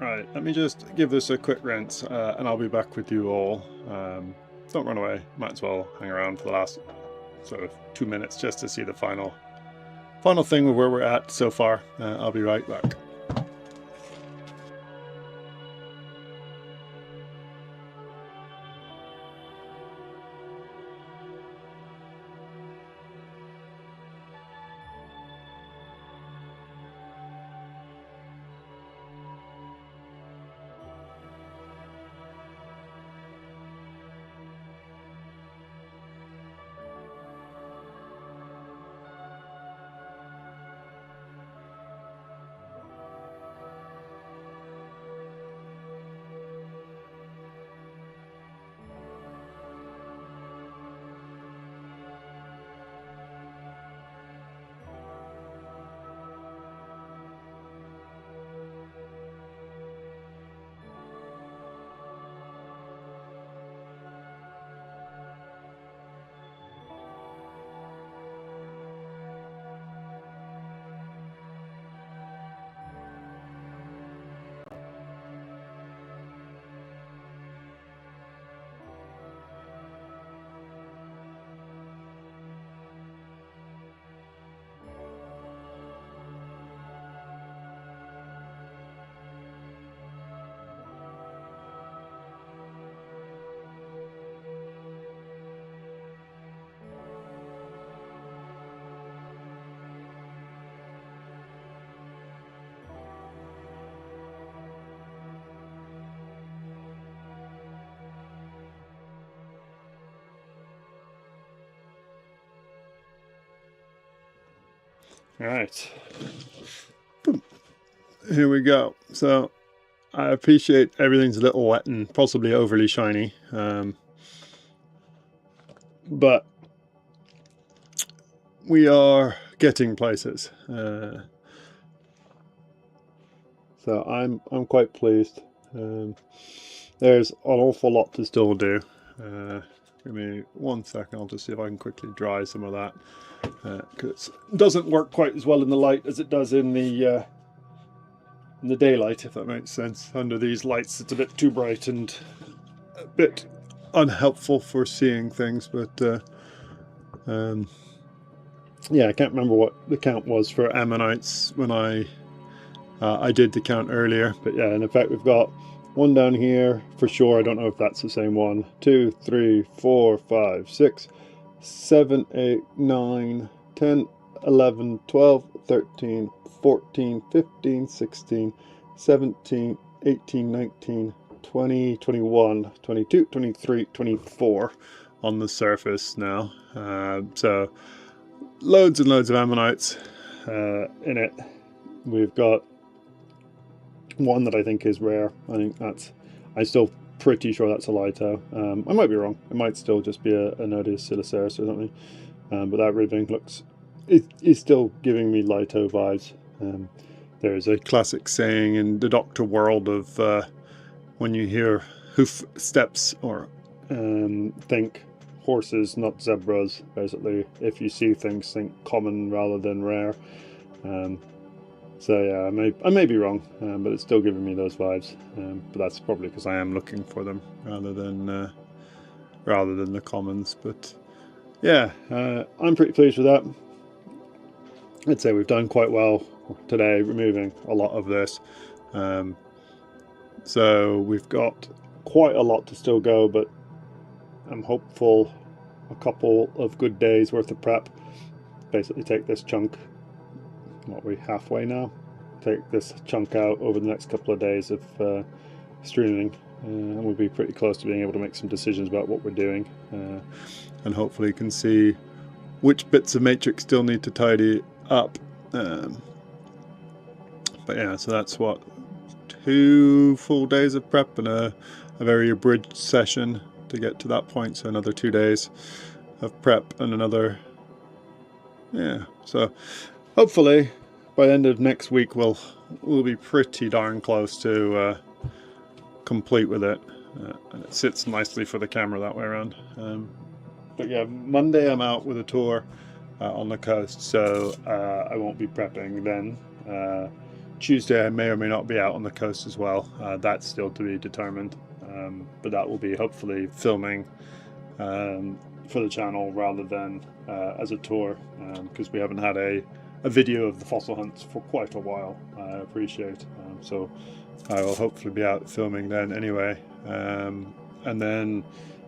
Speaker 1: Right, let me just give this a quick rinse and I'll be back with you all. Don't run away, might as well hang around for the last sort of 2 minutes just to see the final thing of where we're at so far. I'll be right back. Alright, here we go. So I appreciate everything's a little wet and possibly overly shiny, but we are getting places. So I'm quite pleased. There's an awful lot to still do. Give me 1 second, I'll just see if I can quickly dry some of that, because it doesn't work quite as well in the light as it does in the daylight, if that makes sense. Under these lights it's a bit too bright and a bit unhelpful for seeing things, but yeah, I can't remember what the count was for ammonites when I did the count earlier, but yeah, in effect we've got one down here for sure. I don't know if that's the same one. 2, 3, 4, 5, 6, 7, 8, 9, 10, 11, 12, 13, 14, 15, 16, 17, 18, 19, 20, 21, 22, 23, 24 on the surface now. So loads and loads of ammonites in it. We've got one that I think is rare. I'm still pretty sure that's a Lito. I might be wrong. It might still just be a Nodus Siliceris or something. But that ribbing is still giving me Lito vibes. There's a classic saying in the doctor world of when you hear hoof steps or think horses, not zebras. Basically, if you see things, think common rather than rare. So yeah, I may be wrong, but it's still giving me those vibes. But that's probably because I am looking for them rather than the commons. But yeah, I'm pretty pleased with that. I'd say we've done quite well today, removing a lot of this. So we've got quite a lot to still go, but I'm hopeful a couple of good days worth of prep. Basically take this chunk, what are we, halfway now? Take this chunk out over the next couple of days of streaming, and we'll be pretty close to being able to make some decisions about what we're doing, and hopefully can see which bits of matrix still need to tidy up. But yeah, so that's what, 2 full days of prep and a very abridged session to get to that point. So another 2 days of prep and another, yeah, so hopefully by the end of next week we'll be pretty darn close to complete with it, and it sits nicely for the camera that way around. But yeah, Monday I'm out with a tour on the coast, so I won't be prepping then. Tuesday I may or may not be out on the coast as well. That's still to be determined, but that will be hopefully filming for the channel rather than as a tour, because we haven't had a video of the fossil hunts for quite a while, I appreciate. So I will hopefully be out filming then anyway. And then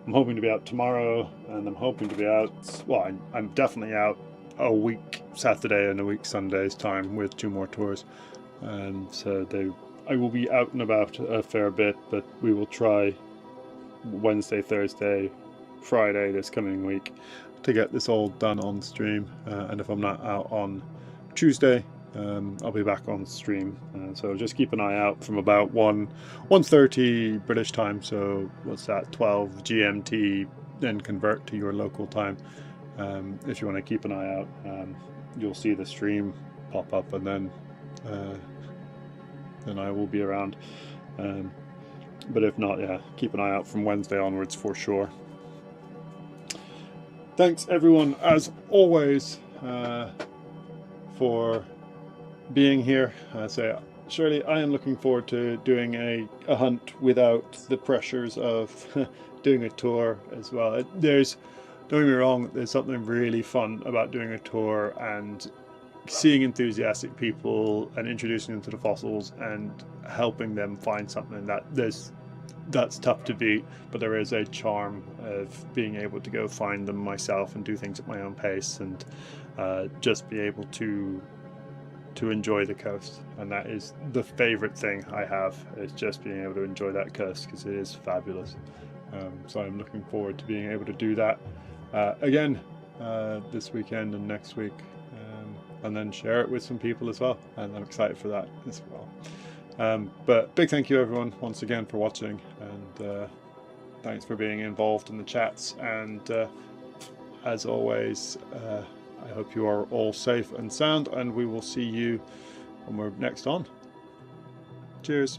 Speaker 1: I'm hoping to be out tomorrow, and I'm hoping to be out, well, I'm definitely out a week Saturday and a week Sunday's time with 2 more tours. And so I will be out and about a fair bit, but we will try Wednesday, Thursday, Friday this coming week to get this all done on stream. And if I'm not out on Tuesday, I'll be back on stream. So just keep an eye out from about 1:30 British time. So what's that? 12 GMT. Then convert to your local time. If you want to keep an eye out, you'll see the stream pop up, and then I will be around. But if not, yeah, keep an eye out from Wednesday onwards for sure. Thanks everyone, as always, for being here. Surely I am looking forward to doing a hunt without the pressures of doing a tour as well. Don't get me wrong, there's something really fun about doing a tour and seeing enthusiastic people and introducing them to the fossils and helping them find something that's tough to beat, but there is a charm of being able to go find them myself and do things at my own pace, and just be able to enjoy the coast. And that is the favorite thing I have, is just being able to enjoy that coast, because it is fabulous. So I'm looking forward to being able to do that again this weekend and next week, and then share it with some people as well, and I'm excited for that as well. But big thank you everyone once again for watching, and thanks for being involved in the chats, and as always, I hope you are all safe and sound, and we will see you when we're next on. Cheers.